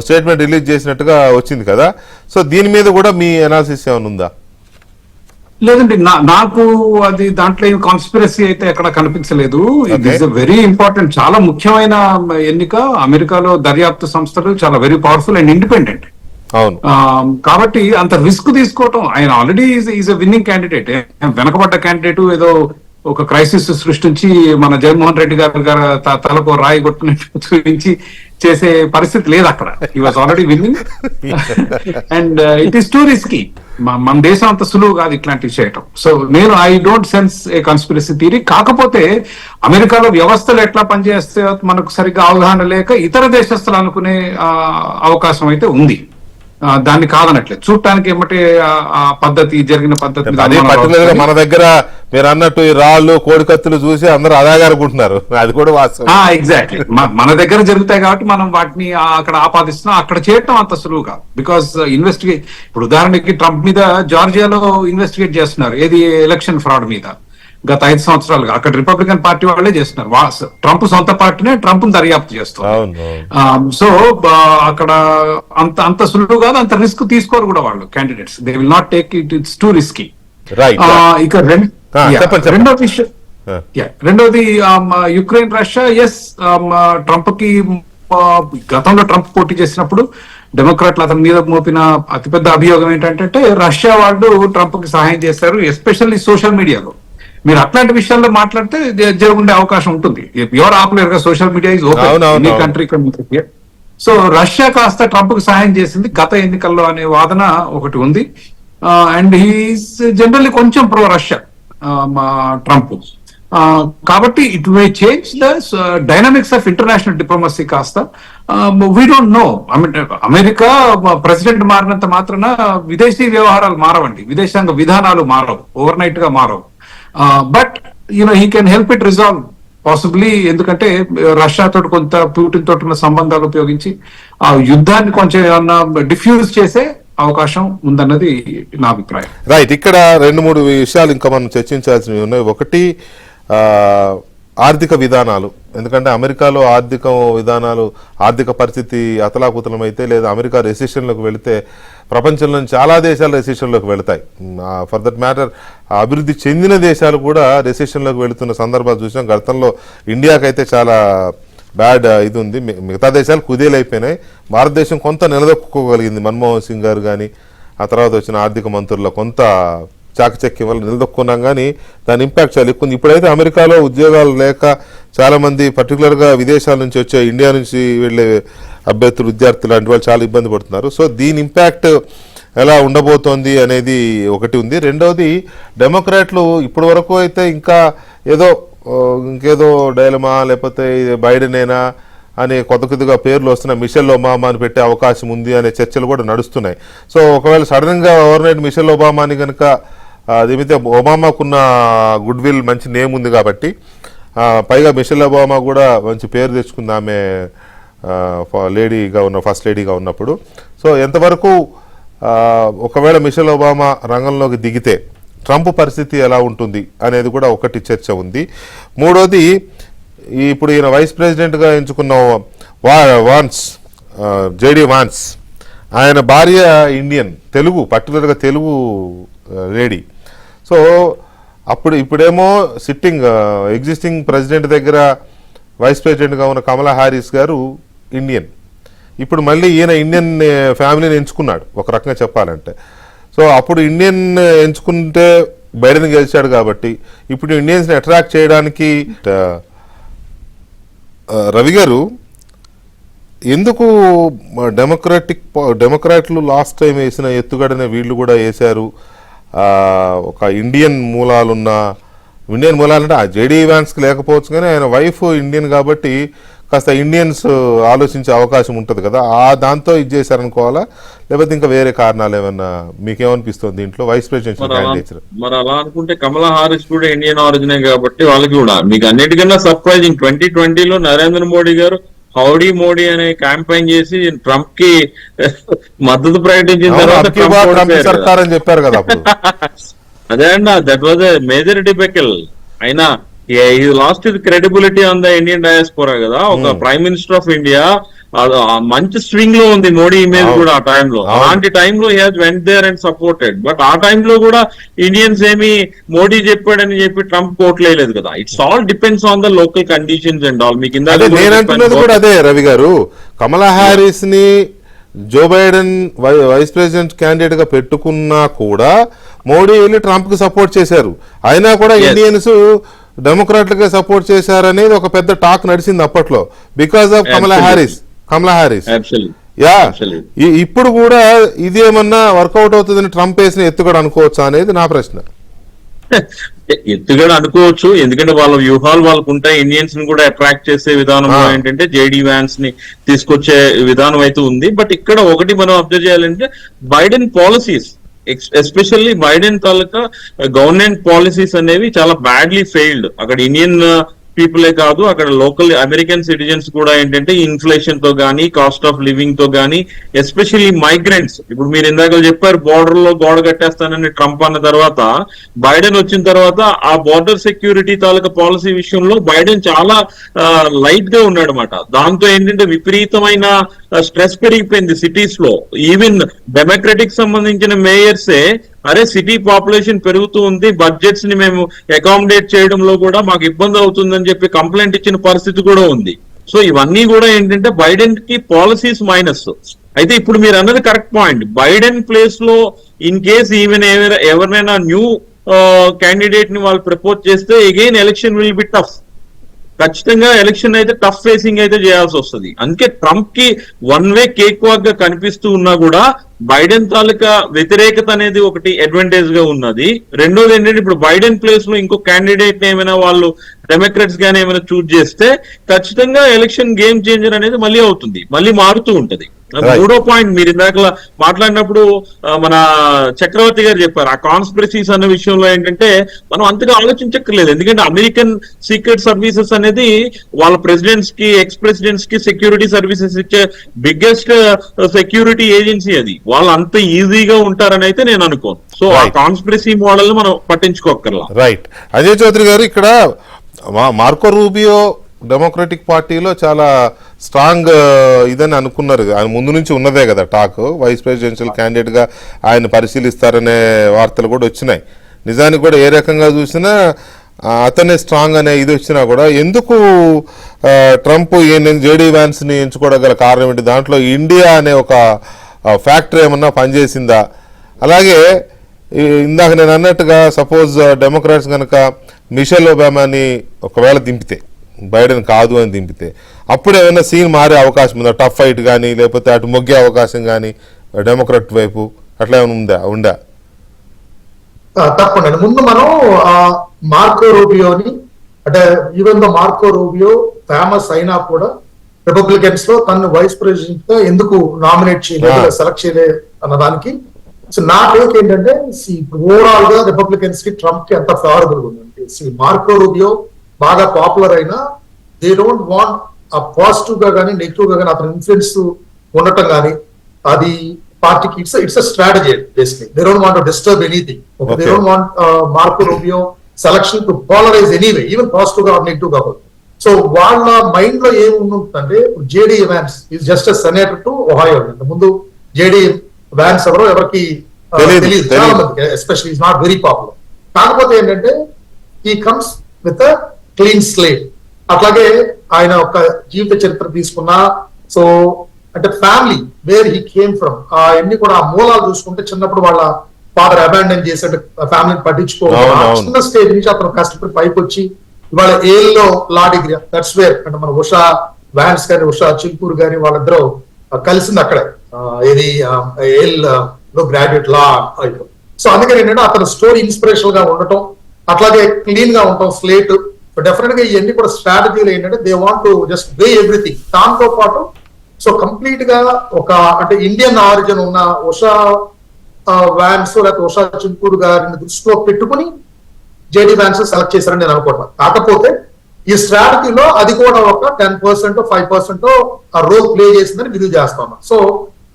స్టేట్మెంట్ రిలీజ్ చేసినట్టుగా వచ్చింది కదా. సో దీని మీద కూడా మీ అనాలిసిస్ ఏమైనా ఉందా? లేదండి, నాకు అది దాంట్లో ఏం కాన్స్పిరసీ అయితే ఎక్కడ కనిపించలేదు. ఇట్ ఈస్ వెరీ ఇంపార్టెంట్, చాలా ముఖ్యమైన ఎన్నిక. అమెరికాలో దర్యాప్తు సంస్థలు చాలా వెరీ పవర్ఫుల్ అండ్ ఇండిపెండెంట్. అవును, కాబట్టి అంత రిస్క్ తీసుకోవటం, ఆయన already is a winning candidate. వెనకబడ్డ క్యాండిడేట్ ఏదో ఒక క్రైసిస్ సృష్టించి మన జగన్మోహన్ రెడ్డి గారి తలకు రాయి కొట్టినట్టు చూపించి చేసే పరిస్థితి లేదు అక్కడ. He was already winning and it is two risky. మన దేశం అంత సులువు కాదు ఇట్లాంటివి చేయటం. సో నేను I don't sense A conspiracy theory. కాకపోతే అమెరికాలో వ్యవస్థలు ఎట్లా పనిచేస్తే మనకు సరిగ్గా అవగాహన లేక ఇతర దేశస్తులు అనుకునే అవకాశం అయితే ఉంది. దాన్ని కాదనట్లేదు, చూడటానికి ఏమంటే ఆ పద్ధతి జరిగిన పద్ధతి మన దగ్గర మీరు అన్నట్టు ఈ రాళ్ళు కోడికత్తులు చూసి అందరూ అదాగారుకుంటున్నారు, అది కూడా వాస్తవం. ఎగ్జాక్ట్లీ, మన దగ్గర జరుగుతాయి కాబట్టి మనం వాటిని అక్కడ ఆపాదిస్తున్నాం. అక్కడ చేయటం అంత సులువుగా, బికాస్ ఇన్వెస్టిగేట్, ఇప్పుడు ఉదాహరణకి ట్రంప్ మీద జార్జియాలో ఇన్వెస్టిగేట్ చేస్తున్నారు, ఏది ఎలక్షన్ ఫ్రాడ్ మీద. గత 5 సంవత్సరాలుగా అక్కడ రిపబ్లికన్ పార్టీ వాళ్ళే చేస్తున్నారు. ట్రంప్ సొంత పార్టీనే ట్రంప్ దర్యాప్తు చేస్తున్నారు. సో అక్కడ అంత సులువు కాదు, అంత రిస్క్ తీసుకోరు కూడా వాళ్ళు candidates. They will not take it, it's two risky. ఇక రెండోది యుక్రెయిన్ రష్యా. ఎస్, ట్రంప్ కి గతంలో ట్రంప్ పోటీ చేసినప్పుడు డెమోక్రాట్లు అతని మీద మోపిన అతిపెద్ద అభియోగం ఏంటంటే రష్యా వాళ్ళు ట్రంప్ కి సహాయం చేశారు, ఎస్పెషల్లీ సోషల్ మీడియాలో. మీరు అట్లాంటి విషయాల్లో మాట్లాడితే జరుగుండే అవకాశం ఉంటుంది. ఎవరు ఆపలేరు కదా, social media is open country. So Russia కాస్త ట్రంప్ కు సహాయం చేసింది గత ఎన్నికల్లో అనే వాదన ఒకటి ఉంది. అండ్ హీఈస్ జనరల్లీ కొంచెం ప్రో రష్యా ట్రంప్. కాబట్టి it may change the dynamics of international diplomacy కాస్త. We don't know. America president మారినంత మాత్రాన విదేశీ వ్యవహారాలు మారవండి, విదేశాంగ విధానాలు మారవు, ఓవర్ నైట్ గా మారవు. But he can help it resolve possibly. ఎందుకంటే రష్యా తోటి కొంత పుటిన్ తోటి ఉన్న సంబంధాలు ఉపయోగించి ఆ యుద్ధాన్ని కొంచెం ఏమన్నా డిఫ్యూజ్ చేసే అవకాశం ఉందన్నది నా అభిప్రాయం. రైట్, ఇక్కడ 2-3 విషయాలు ఇంకా మనం చర్చించాల్సినవి ఉన్నాయి. ఒకటి, ఆర్థిక విధానాలు. ఎందుకంటే అమెరికాలో ఆర్థిక విధానాలు, ఆర్థిక పరిస్థితి అతలాకుతలమైతే లేదా అమెరికా రెసిషన్లోకి వెళితే ప్రపంచంలోని చాలా దేశాలు రెసిషన్లోకి వెళతాయి. ఫర్ దట్ మ్యాటర్ అభివృద్ధి చెందిన దేశాలు కూడా రెసిషన్లోకి వెళుతున్న సందర్భాలు చూసాం. గతంలో ఇండియాకైతే చాలా బ్యాడ్ ఇది ఉంది. మిగతా దేశాలు కుదేలైపోయినాయి, భారతదేశం కొంత నిలదొక్కుకోగలిగింది. మన్మోహన్ సింగ్ గారు కానీ ఆ తర్వాత వచ్చిన ఆర్థిక మంత్రుల్లో కొంత చాకచక్యం వల్ల నిలదొక్కున్నాం, కానీ దాని ఇంపాక్ట్ చాలా ఎక్కువ ఉంది. ఇప్పుడైతే అమెరికాలో ఉద్యోగాలు లేక చాలామంది పర్టికులర్గా విదేశాల నుంచి వచ్చే ఇండియా నుంచి వెళ్ళే అభ్యర్థులు విద్యార్థులు లాంటి వాళ్ళు చాలా ఇబ్బంది పడుతున్నారు. సో దీని ఇంపాక్ట్ ఎలా ఉండబోతోంది అనేది ఒకటి ఉంది. రెండవది డెమోక్రాట్లు ఇప్పటి వరకు అయితే ఇంకా ఇంకేదో డైలమా లేకపోతే బైడెనేనా అని కొద్దిగా పేర్లు వస్తున్నాయి. మిషెల్ ఒబామా అని పెట్టే అవకాశం ఉంది అనే చర్చలు కూడా నడుస్తున్నాయి. సో ఒకవేళ సడన్గా ఓవర్నైట్ మిషెల్ ఒబామాని కనుక అదేమైతే ఒబామాకున్న గుడ్ విల్ మంచి నేమ్ ఉంది కాబట్టి, పైగా మిషెల్ ఒబామా కూడా మంచి పేరు తెచ్చుకుంది ఆమె ఫస్ట్ లేడీగా ఉన్నప్పుడు. సో ఎంతవరకు ఒకవేళ మిషెల్ ఒబామా రంగంలోకి దిగితే ట్రంప్ పరిస్థితి ఎలా ఉంటుంది అనేది కూడా ఒకటి చర్చ ఉంది. మూడోది ఇప్పుడు ఈయన వైస్ ప్రెసిడెంట్గా ఎంచుకున్న జేడీ వాన్స్, ఆయన భార్య ఇండియన్, పర్టికులర్గా తెలుగు లేడీ. సో ఇప్పుడేమో ఎగ్జిస్టింగ్ ప్రెసిడెంట్ దగ్గర వైస్ ప్రెసిడెంట్గా ఉన్న కమలా హారిస్ గారు ఇండియన్. ఇప్పుడు మళ్ళీ ఈయన ఇండియన్ ఫ్యామిలీని ఎంచుకున్నాడు ఒక రకంగా చెప్పాలంటే. సో అప్పుడు ఇండియన్ ఎంచుకుంటే బైడెన్ గెలిచాడు కాబట్టి ఇప్పుడు ఇండియన్స్ని అట్రాక్ట్ చేయడానికి రవి గారు ఎందుకు డెమోక్రాట్లు లాస్ట్ టైం వేసిన ఎత్తుగడనే వీళ్ళు కూడా వేశారు. ఒక ఇండియన్ మూలాలంటే ఆ జేడీ వ్యాన్స్కి లేకపోవచ్చు, కానీ ఆయన వైఫ్ ఇండియన్ కాబట్టి కాస్త ఇండియన్స్ ఆలోచించే అవకాశం ఉంటుంది కదా, దాంతో ఇది చేశారనుకోవాలా, లేకపోతే ఇంకా వేరే కారణాలు ఏమన్నా మీకేమనిపిస్తుంది దీంట్లో వైస్ ప్రెసిడెంట్ క్యాండిడేట్స్? మరి అలా అనుకుంటే కమలా హారిస్ కూడా ఇండియన్ ఆరిజినే కాబట్టి వాళ్ళకి కూడా మీకు అన్నిటికన్నా సర్ప్రైజింగ్ 2020లో నరేంద్ర మోడీ గారు హౌడీ మోడీ అనే క్యాంపెయిన్ చేసి ట్రంప్ కి మద్దతు ప్రకటించిన తర్వాత సర్కార్ అని చెప్పారు కదా అప్పుడు. అదే అండి, దట్ వాజ్ ఎ మేజర్ డిబెకల్. అయినా he lost his credibility on the Indian diaspora కదా. ఒక ప్రైమ్ మినిస్టర్ ఆఫ్ ఇండియా మంచి స్వింగ్ లో ఉంది మోడీ ఇమేజ్ కూడా ఆ టైంలో. అలాంటి టైంలో he has went there and supported. But ఆ టైంలో కూడా ఇండియన్స్ ఏమి మోడీ చెప్పాడని చెప్పి ట్రంప్ కోట్లేదు కదా. It's all depends on the local conditions and all. మీకు ఇందాక నేను అంటున్నది కూడా అదే రవి గారు. కమలా హారిస్ ని Joe Biden vice president candidate గా పెట్టుకున్నా కూడా మోడీ వెళ్ళి ట్రంప్ కి సపోర్ట్ చేశారు. అయినా కూడా ఇండియన్స్ డెమోక్రాట్లకే సపోర్ట్ చేశారనేది ఒక పెద్ద టాక్ నడిచింది అప్పట్లో, because of Kamala Harris. Yeah, ఇప్పుడు కూడా ఇదేమన్నా వర్కౌట్ అవుతుందని ట్రంప్ వేసిన ఎత్తుగడ అనుకోవచ్చా అనేది నా ప్రశ్న. ఎత్తుగడ అనుకోవచ్చు, ఎందుకంటే వాళ్ళ వ్యూహాలు వాళ్ళకు ఉంటాయి. ఇండియన్స్ ని కూడా అట్రాక్ట్ చేసే విధానంలో ఏంటంటే జేడీ వ్యాన్స్ ని తీసుకొచ్చే విధానం అయితే ఉంది. బట్ ఇక్కడ ఒకటి మనం అబ్జర్వ్ చేయాలంటే బైడెన్ పాలసీస్, ఎస్పెషల్లీ బైడెన్ తాలూకా గవర్నమెంట్ పాలసీస్ అనేవి చాలా బ్యాడ్లీ ఫెయిల్డ్. అక్కడ ఇండియన్ పీపులే కాదు, అక్కడ లోకల్ అమెరికన్ సిటిజన్స్ కూడా ఏంటంటే ఇన్ఫ్లేషన్ తో గానీ, కాస్ట్ ఆఫ్ లివింగ్ తో గానీ, ఎస్పెషల్లీ మైగ్రెంట్స్. ఇప్పుడు మీరు ఇందాక చెప్పారు బోర్డర్ లో గోడ కట్టేస్తానని ట్రంప్ అన్న తర్వాత, బైడెన్ వచ్చిన తర్వాత ఆ బోర్డర్ సెక్యూరిటీ తాలూకా పాలసీ విషయంలో బైడెన్ చాలా లైట్ గా ఉన్నాడు అనమాట. దాంతో ఏంటంటే విపరీతమైన స్ట్రెస్ పెరిగిపోయింది సిటీస్ లో. ఈవెన్ డెమోక్రటిక్ సంబంధించిన మేయర్సే అరే సిటీ పాపులేషన్ పెరుగుతూ ఉంది, బడ్జెట్స్ ని మేము అకామిడేట్ చేయడంలో కూడా మాకు ఇబ్బంది అవుతుందని చెప్పి కంప్లైంట్ ఇచ్చిన పరిస్థితి కూడా ఉంది. సో ఇవన్నీ కూడా ఏంటంటే బైడెన్ కి పాలసీస్ మైనస్. అయితే ఇప్పుడు మీరు అన్నది కరెక్ట్ పాయింట్. బైడెన్ ప్లేస్ లో ఇన్ కేస్ ఈవెన్ ఎవరినైనా న్యూ క్యాండిడేట్ ని వాళ్ళు ప్రపోజ్ చేస్తే again election will be tough. ఖచ్చితంగా ఎలక్షన్ అయితే టఫ్ ఫేసింగ్ అయితే చేయాల్సి వస్తుంది. అందుకే ట్రంప్ కి వన్ వే కేక్ వాక్ గా కనిపిస్తూ ఉన్నా కూడా బైడెన్ తాలూకా వ్యతిరేకత అనేది ఒకటి అడ్వాంటేజ్ గా ఉన్నది. రెండోది ఏంటంటే ఇప్పుడు బైడెన్ ప్లేస్ లో ఇంకో క్యాండిడేట్ ఏమైనా వాళ్ళు డెమోక్రాట్స్ గానీ ఏమైనా చూజ్ చేస్తే ఖచ్చితంగా ఎలక్షన్ గేమ్ చేంజర్ అనేది మళ్ళీ అవుతుంది, మళ్ళీ మారుతూ ఉంటది. మూడో పాయింట్ మీరు ఇందాక మాట్లాడినప్పుడు మన చక్రవర్తి గారు చెప్పారు, ఆ కాన్స్పిరసీస్ అన్న విషయంలో ఏంటంటే మనం అంతగా ఆలోచించక్కర్లేదు. ఎందుకంటే అమెరికన్ సీక్రెట్ సర్వీసెస్ అనేది వాళ్ళ ప్రెసిడెంట్స్ కి, ఎక్స్ ప్రెసిడెంట్స్ కి సెక్యూరిటీ సర్వీసెస్ ఇచ్చే బిగ్గెస్ట్ సెక్యూరిటీ ఏజెన్సీ అది. వాళ్ళు అంత ఈజీగా ఉంటారని అయితే నేను అనుకోను. సో ఆ కాన్స్పిరసీ మోడల్ మనం పట్టించుకోక్కర్లా. రైట్. అజయ్ చౌదరి గారు, ఇక్కడ మార్కో రూబియో డెమోక్రటిక్ పార్టీలో చాలా స్ట్రాంగ్ ఇదని అనుకున్నారు. ఆయన ముందు నుంచి ఉన్నదే కదా టాక్, వైస్ ప్రెసిడెన్షియల్ క్యాండిడేట్ గా ఆయన పరిశీలిస్తారనే వార్తలు కూడా వచ్చినాయి. నిజానికి కూడా ఏ రకంగా చూసినా అతనే స్ట్రాంగ్ అనే ఇది వచ్చినా కూడా ఎందుకు ట్రంప్ జేడీ వ్యాన్స్ని ఎంచుకోవడం కారణం ఏంటి? దాంట్లో ఇండియా అనే ఒక ఫ్యాక్టర్ ఏమన్నా పనిచేసిందా? అలాగే ఇందాక నేను అన్నట్టుగా సపోజ్ డెమోక్రాట్స్ కనుక మిషెల్ ఒబామాని ఒకవేళ దింపితే, బైడెన్ కాదు అని దింపితే, అప్పుడు ఏమైనా సీన్ మారే అవకాశం ఉందా? టఫ్ ఫైట్ కానీ లేకపోతే అటు మొగ్గే అవకాశం కానీ డెమోక్రాట్ వైపు అట్లా ఏమైనా ఉందా? తప్పకుండా. ముందు మనం మార్కో రూబియోని, అంటే even though Marco Rubio famous అయినా కూడా రిపబ్లికన్స్ లో తను వైస్ ప్రెసిడెంట్ గా ఎందుకు నామినేట్ చేయలేదు, సెలెక్ట్ చేయలేదు అన్న దానికి సో నా టేక్ ఏంటంటే ఓవరాల్ గా రిపబ్లికన్స్ కి ట్రంప్ కి ఎంత ఫేవరబుల్ ఉందంటే, మార్కో రూబియో బాగా పాపులర్ అయినా దే డోంట్ వాంట్ ఆ పాజిటివ్ గా కానీ నెగిటివ్ గా కానీ అతని ఇన్ఫ్లుయెన్స్ ఉండటం కానీ అది పార్టీకి it's a strategy basically. They don't want to disturb anything. They don't want Marco Rubio selection to polarize anyway, even positive గా నెగిటివ్ గా. సో వాళ్ళ మైండ్ లో ఏమి ఉంటుందంటే JD Vance is just a senator to Ohio. ముందు జేడీ వ్యాన్స్ ఎవరికి తెలియదు చాలా మందికి, especially is not very popular. కాకపోతే ఏంటంటే ఈ comes with a clean slate. అట్లాగే ఆయన ఒక జీవిత చరిత్ర తీసుకున్నా, సో అంటే family where he came from అన్ని కూడా ఆ మూలాలు చూసుకుంటే చిన్నప్పుడు వాళ్ళ ఫాదర్ అబాండన్ చేసేట ఫ్యామిలీని పట్టించుకోవాలి. చిన్న స్టేజ్ నుంచి అతను కష్టపడి పైకి వచ్చి ఇవాళ yellow law degree, that's where అంటే మన ఉషా వ్యాన్స్ గాని ఉషా చిల్పూర్ గాని వాళ్ళిద్దరూ కలిసింది అక్కడే, ఇది ఏల్ లో గ్రాడ్యుయేట్ లా అయిపోయింది. సో అందుకని ఏంటంటే అతను స్టోరీ ఇన్స్పిరేషనల్ గా ఉండటం, అట్లాగే క్లీన్ గా ఉండటం స్లేట్. డెఫినెట్ గా ఇవన్నీ కూడా స్ట్రాటజీలు ఏంటంటే they want to just way everything. దాంతో పాటు సో కంప్లీట్ గా ఒక అంటే ఇండియన్ ఆరిజిన్ ఉన్న ఉషా వ్యాన్స్ లేకపోతే ఉషా చింపూర్ గారిని దృష్టిలో పెట్టుకుని జేడీ వ్యాన్స్ సెలెక్ట్ చేశారని నేను అనుకుంటున్నాను. కాకపోతే ఈ స్ట్రాటజీలో అది కూడా ఒక 10% 5% ఆ రోల్ ప్లే చేసిందని బిలీవ్ చేస్తా ఉన్నాం. సో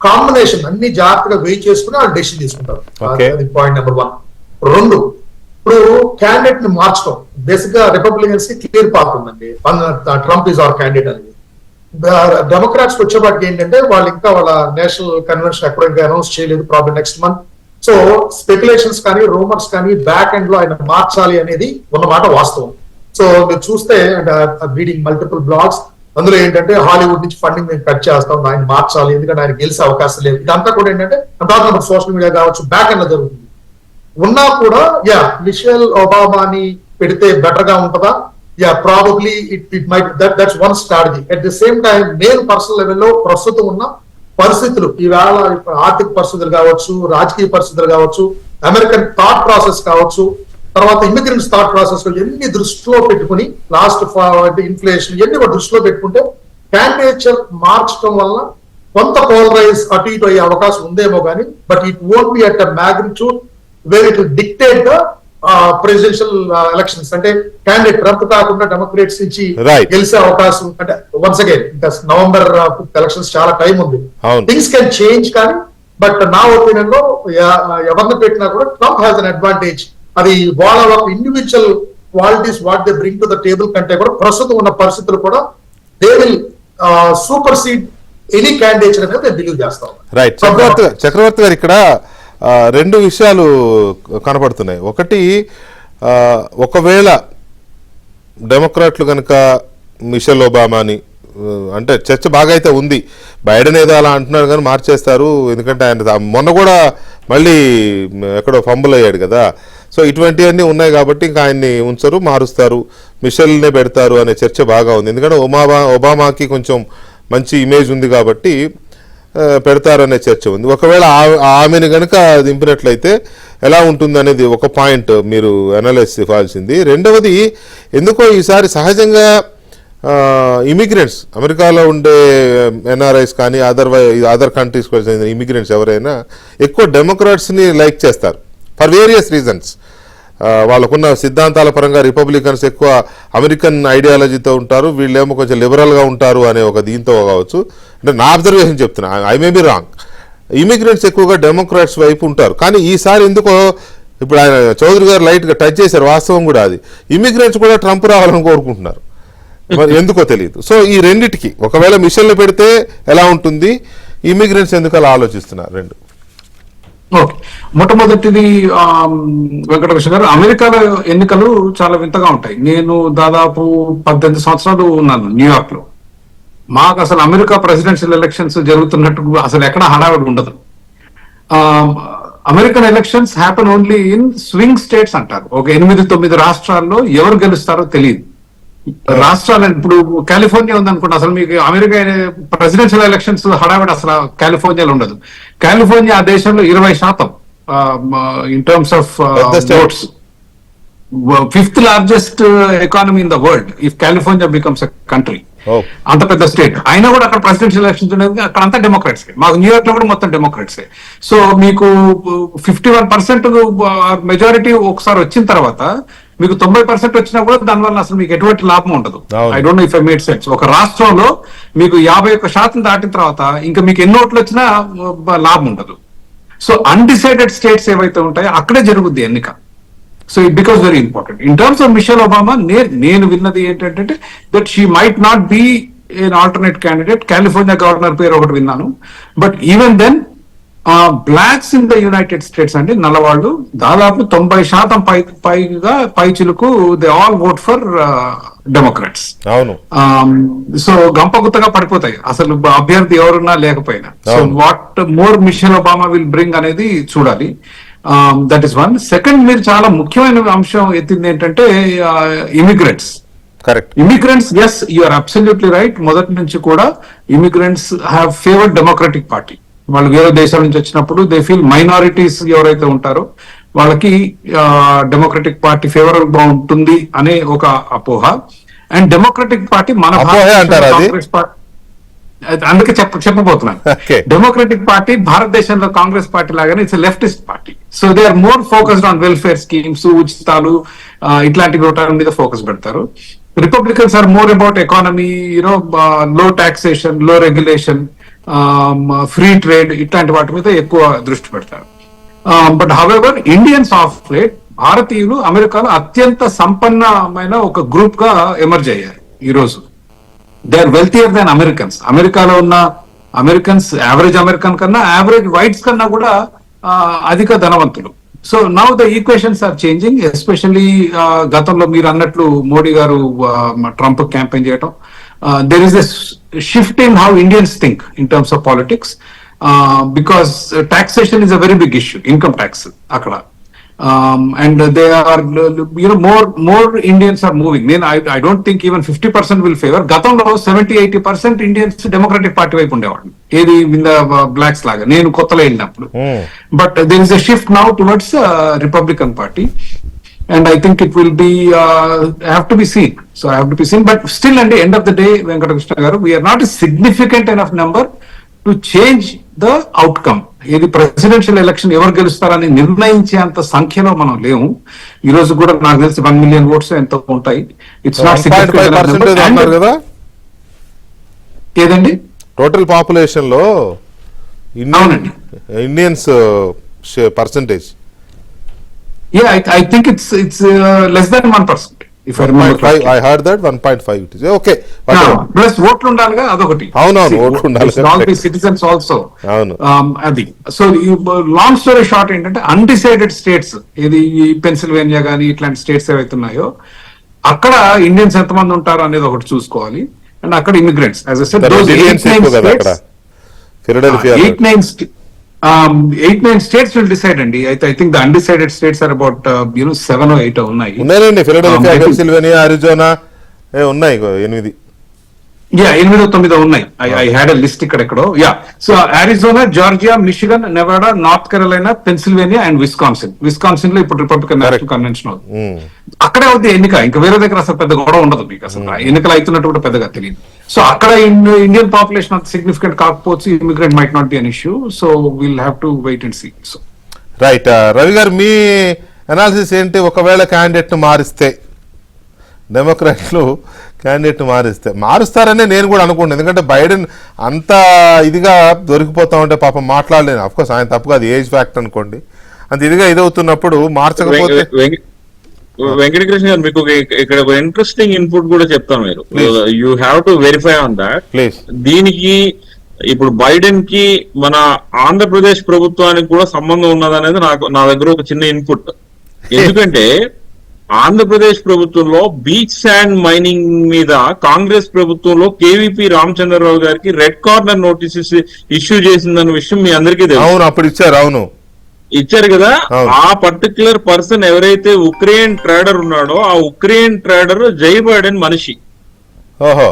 కాంబినేషన్ అన్ని జాగ్రత్తగా వెయిట్ చేసుకుని వాళ్ళు డెసిషన్ తీసుకుంటారు. అది పాయింట్ నెంబర్ 1. 2, ఇప్పుడు క్యాండిడేట్ ని మార్చడం బేసిక్ గా రిపబ్లికన్స్ కి క్లియర్ పాత్ ఉందండి. ట్రంప్ ఈజ్ అవర్ క్యాండిడేట్ అనేది. డెమోక్రాట్స్ వచ్చేపాటికి ఏంటంటే వాళ్ళు ఇంకా వాళ్ళ నేషనల్ కన్వెన్షన్ ఎక్కడ ఇంకా అనౌన్స్ చేయలేదు, problem next month. So speculations కానీ రూమర్స్ కానీ బ్యాక్ ఎండ్ లో ఆయన మార్చాలి అనేది ఉన్నమాట వాస్తవం. సో మీరు చూస్తే రీడింగ్ మల్టిపుల్ బ్లాగ్స్, అందులో ఏంటంటే హాలీవుడ్ నుంచి ఫండింగ్ మేము కట్ చేస్తాం, ఆయన మార్చాలి ఎందుకంటే ఆయన గెలిచే అవకాశం లేదు. ఇదంతా కూడా ఏంటంటే సోషల్ మీడియా కావచ్చు బ్యాక్ ఎండ్ లో జరుగుతుంది. ఉన్నా కూడా మిషెల్ ఒబామాని పెడితే బెటర్ గా ఉంటుందా? Probably it might that's one strategy. At the same time నేను పర్సనల్ లెవెల్లో ప్రస్తుతం ఉన్న పరిస్థితులు, ఈవేళ ఆర్థిక పరిస్థితులు కావచ్చు, రాజకీయ పరిస్థితులు కావచ్చు, అమెరికన్ థాట్ ప్రాసెస్ కావచ్చు, తర్వాత ఇమిగ్రెంట్స్ థాట్ ప్రాసెస్ ఎన్ని దృష్టిలో పెట్టుకుని లాస్ట్ ఇన్ఫ్లేషన్ ఇవన్నీ కూడా దృష్టిలో పెట్టుకుంటే క్యాండిడేచర్ మార్చడం వల్ల కొంత పోలరైజ్ అటు ఇటు అయ్యే అవకాశం ఉందేమో కానీ, but it won't be at a magnitude where it will dictate the presidential elections. అంటే క్యాండిడేట్ ట్రంప్ కాకుండా డెమోక్రేట్స్ నుంచి గెలిచే అవకాశం అంటే వన్స్ అగైన్ ఇంకా నవంబర్ ఎలక్షన్స్ చాలా టైం ఉంది, థింగ్స్ కెన్ చేంజ్. కానీ బట్ నా ఒపీనియన్ లో ఎవరిని పెట్టినా కూడా ట్రంప్ హ్యాస్ అన్ అడ్వాంటేజ్. అది వాళ్ళ individual qualities what they bring to the table కంటే కూడా ప్రస్తుతం ఉన్న పరిస్థితులు కూడా they will super seed any candidate అనేది నేను బిలీవ్ చేస్తాను. రైట్. చక్రవర్తి గారు ఇక్కడ 2 విషయాలు కనపడుతున్నాయి. ఒకటి, ఒకవేళ డెమోక్రాట్లు కనుక మిషెల్ ఒబామాని, అంటే చర్చ బాగా అయితే ఉంది, బైడెన్ ఏదో అలా అంటున్నారు కానీ మార్చేస్తారు, ఎందుకంటే ఆయన మొన్న కూడా మళ్ళీ ఎక్కడో ఫంబుల్ అయ్యాడు కదా. సో ఇటువంటివన్నీ ఉన్నాయి కాబట్టి ఇంకా ఆయన్ని ఉంచరు, మారుస్తారు, మిషెల్నే పెడతారు అనే చర్చ బాగా ఉంది. ఎందుకంటే ఒబామాకి కొంచెం మంచి ఇమేజ్ ఉంది కాబట్టి పెడతారనే చర్చ ఉంది. ఒకవేళ ఆమెను కనుక దింపినట్లయితే ఎలా ఉంటుంది అనేది ఒక పాయింట్ మీరు అనలైజ్ ఇవ్వాల్సింది. రెండవది, ఎందుకో ఈసారి సహజంగా ఇమిగ్రెంట్స్, అమెరికాలో ఉండే ఎన్ఆర్ఐస్ కానీ అదర్ కంట్రీస్కి వచ్చిన ఇమిగ్రెంట్స్ ఎవరైనా ఎక్కువ డెమోక్రాట్స్ని లైక్ చేస్తారు ఫర్ వేరియస్ రీజన్స్. వాళ్ళకున్న సిద్ధాంతాల పరంగా రిపబ్లికన్స్ ఎక్కువ అమెరికన్ ఐడియాలజీతో ఉంటారు, వీళ్ళేమో కొంచెం లిబరల్గా ఉంటారు అనే ఒక దీంతో కావచ్చు. అంటే నా అబ్జర్వేషన్ చెప్తున్నా, I may be wrong. Immigrants ఎక్కువగా డెమోక్రాట్స్ వైపు ఉంటారు. కానీ ఈసారి ఎందుకో ఇప్పుడు ఆయన చౌదరి గారు లైట్గా టచ్ చేశారు, వాస్తవం కూడా అది, ఇమిగ్రెంట్స్ కూడా ట్రంప్ రావాలని కోరుకుంటున్నారు, మరి ఎందుకో తెలియదు. సో ఈ రెండిటికి ఒకవేళ మిషన్లు పెడితే ఎలా ఉంటుంది, ఇమిగ్రెంట్స్ ఎందుకు అలా ఆలోచిస్తున్నారు? 2 ఓకే, మొట్టమొదటిది వెంకటకృష్ణ గారు, అమెరికాలో ఎన్నికలు చాలా వింతగా ఉంటాయి. నేను దాదాపు 18 సంవత్సరాలు ఉన్నాను న్యూయార్క్ లో. మాకు అసలు అమెరికా ప్రెసిడెన్షియల్ ఎలక్షన్స్ జరుగుతున్నట్టు అసలు ఎక్కడ హడావిడి ఉండదు. American elections happen only in swing states అంటారు. ఒక 8-9 రాష్ట్రాల్లో ఎవరు గెలుస్తారో తెలియదు. రాష్ట్రాలు ఇప్పుడు కాలిఫోర్నియా ఉందనుకోండి, అసలు మీకు అమెరికా ప్రెసిడెన్షియల్ ఎలక్షన్స్ హడావిడి అసలు కాలిఫోర్నియాలో ఉండదు. కాలిఫోర్నియా ఆ దేశంలో 20% in terms of votes, 5th largest economy in the world if California becomes a country. అంత పెద్ద స్టేట్ అయినా కూడా అక్కడ ప్రెసిడెన్షియల్ ఎలక్షన్స్ ఉండేది. అక్కడ అంతా డెమోక్రాట్స్. మాకు న్యూయార్క్ లో కూడా మొత్తం డెమోక్రాట్సే. సో మీకు 51% మెజారిటీ ఒకసారి వచ్చిన తర్వాత మీకు 90% వచ్చినా కూడా దానివల్ల అసలు మీకు ఎటువంటి లాభం ఉండదు. I don't know if I made sense. ఒక రాష్ట్రంలో మీకు 51% దాటిన తర్వాత ఇంకా మీకు ఎన్ని ఓట్లు వచ్చినా లాభం ఉండదు. సో అన్డిసైడెడ్ స్టేట్స్ ఏవైతే ఉంటాయో అక్కడే జరుగుద్ది ఎన్నిక. So it becomes very important. In terms of Michelle Obama నేను విన్నది ఏంటంటే that she might not be an alternate candidate. California governor పేరు ఒకటి విన్నాను. But even then blacks in the United States అండి, నల్లవాళ్ళు దాదాపు 90% పైచిలకు they all vote for Democrats. అవును. సో గంపగుత్తగా పడిపోతాయి అసలు అభ్యర్థి ఎవరున్నా లేకపోయినా. So what more Michelle Obama will bring అనేది చూడాలి. That is one. సెకండ్, మీరు చాలా ముఖ్యమైన అంశం ఎత్తింది ఏంటంటే immigrants. Correct. Immigrants, yes, you are absolutely right. మొదటి నుంచి కూడా immigrants have favoured Democratic party. వాళ్ళు వేరే దేశాల నుంచి వచ్చినప్పుడు దే ఫీల్ మైనారిటీస్ ఎవరైతే ఉంటారో వాళ్ళకి డెమోక్రటిక్ పార్టీ ఫేవరబుల్ గా ఉంటుంది అనే ఒక అపోహ. అండ్ డెమోక్రటిక్ పార్టీ మన కాంగ్రెస్ పార్టీ, అందుకే చెప్పబోతున్నాను. డెమోక్రటిక్ పార్టీ భారతదేశంలో కాంగ్రెస్ పార్టీ లాగానే it's leftist party. So they are more focused on welfare schemes, ఉచితాలు, ఇట్లాంటి వాటి మీద ఫోకస్ పెడతారు. Republicans are more about economy, you know, low taxation, low regulation, free trade, ఇట్లాంటి వాటి మీద ఎక్కువ దృష్టి పెడతారు. But however Indians of late, భారతీయులు అమెరికాలో అత్యంత సంపన్నమైన ఒక గ్రూప్ గా ఎమర్జ్ అయ్యారు ఈ రోజు. They are wealthier than Americans. అమెరికాలో ఉన్న అమెరికన్స్, యావరేజ్ అమెరికన్ కన్నా, యావరేజ్ వైట్స్ కన్నా కూడా అధిక ధనవంతులు. So now the equations are changing. Especially గతంలో మీరు అన్నట్లు మోడీ గారు ట్రంప్ క్యాంపెయిన్ చేయటం, there is a shift in how Indians think in terms of politics, because taxation is a very big issue, income tax akada, and they are, you know, more Indians are moving. I don't think even 50% will favor. Gatamlo 70-80% Indians Democratic Party వైపు ఉండేవాళ్ళు, ఏది in the blacks లాగా నేను కొత్తలో వెళ్ళినప్పుడు. But there is a shift now towards Republican Party. And I think it will be have to be seen. So I have to be seen. But still, at the end of the day, Venkatakrishna garu, we are not a significant enough number to change the outcome. ఏది presidential election ఎవరు గెలుస్తారని నిర్ణయించేంత సంఖ్యలో మనం లేవు. ఈ రోజు కూడా నాకు తెలిసి 1 million votes ఎంతో ఉంటాయి. ఇట్స్ నాట్ సిగ్నిఫికెంట్ కదా. ఏదండి టోటల్ పాపులేషన్ లో Indians percentage? Yeah, I think it's less than 1%. If I remember correctly. I heard that 1.5 it is. Okay. Plus ఓట్లు ఉండాలిగా, అదొకటి. అవునవును, ఓట్లు ఉండాలి. All the citizens also. అవును. అది. సో లాంగ్ స్టోరీ షార్ట్ ఏంటంటే అన్డిసైడెడ్ స్టేట్స్, ఇది పెన్సిల్వేనియా కానీ ఇట్లాంటి స్టేట్స్ ఏవైతే ఉన్నాయో అక్కడ ఇండియన్స్ ఎంతమంది ఉంటారు అనేది ఒకటి చూసుకోవాలి. అండ్ అక్కడ immigrants, as I said, those 8-9 states will decide అండి. I think the undecided states are about 7 or 8 ఉన్నాయి. ఉన్నాయండి, ఫిలడెల్ఫియా, పెన్సిల్వేనియా, అరిజోనా ఉన్నాయి 8. 8-9 ఉన్నాయి. ఐ హ్యాడ్ ఎ లిస్ట్ ఇక్కడెక్కడో. So Arizona, Georgia, Michigan, Nevada, North Carolina, Pennsylvania and Wisconsin లో ఇప్పుడు Republican national convention అవుతుంది. అక్కడే అవుతుంది ఎన్నిక. ఇంకా వేరే దగ్గర అసలు పెద్ద గొడవ ఉండదు మీకు. అసలు ఎన్నికలు అవుతున్నట్టు కూడా పెద్దగా తెలియదు. సో అక్కడ ఇండియన్ పాపులేషన్ అంత సిగ్నిఫికెంట్ కాకపోవచ్చు. Immigrant might not be an issue. So will have to wait and see. So right. Ravi గారు, మీ అనాలిసిస్ ఏంటి? ఒకవేళ క్యాండిడేట్ ను మారిస్తే, డెమోక్రాట్లు క్యాండిడేట్ మారుస్తారనే నేను కూడా అనుకుంటున్నాను. ఎందుకంటే బైడెన్ అంత ఇదిగా దొరికిపోతా ఉంటే పాపం మాట్లాడలేను. అఫ్కోర్స్ ఆయన తప్పు కాదు, ఏజ్ ఫ్యాక్టర్ అనుకోండి. అంత ఇదిగా ఇదవుతున్నప్పుడు మార్చకపోతే. వెంకటకృష్ణ గారు, మీకు ఇక్కడ ఒక ఇంట్రెస్టింగ్ ఇన్పుట్ కూడా చెప్తాను. మీరు you have to verify on that. Please. దీనికి ఇప్పుడు బైడెన్ కి మన ఆంధ్రప్రదేశ్ ప్రభుత్వానికి కూడా సంబంధం ఉన్నదనేది నా దగ్గర ఒక చిన్న ఇన్పుట్. ఎందుకంటే ఆంధ్రప్రదేశ్ ప్రభుత్వంలో బీచ్ శాండ్ మైనింగ్ మీద కాంగ్రెస్ ప్రభుత్వంలో కేవీపీ రామచంద్రరావు గారికి రెడ్ కార్నర్ నోటీసెస్ ఇష్యూ చేసిందన్న విషయం మీ అందరికీ తెలుసు. అవును, అప్పుడు ఇచ్చారు. అవును, ఇచ్చారు కదా. ఆ పర్టికులర్ పర్సన్ ఎవరైతే ఉక్రెయిన్ ట్రేడర్ ఉన్నాడో ఆ ఉక్రెయిన్ ట్రేడర్ జై బైడెన్ మనిషి. ఓహో.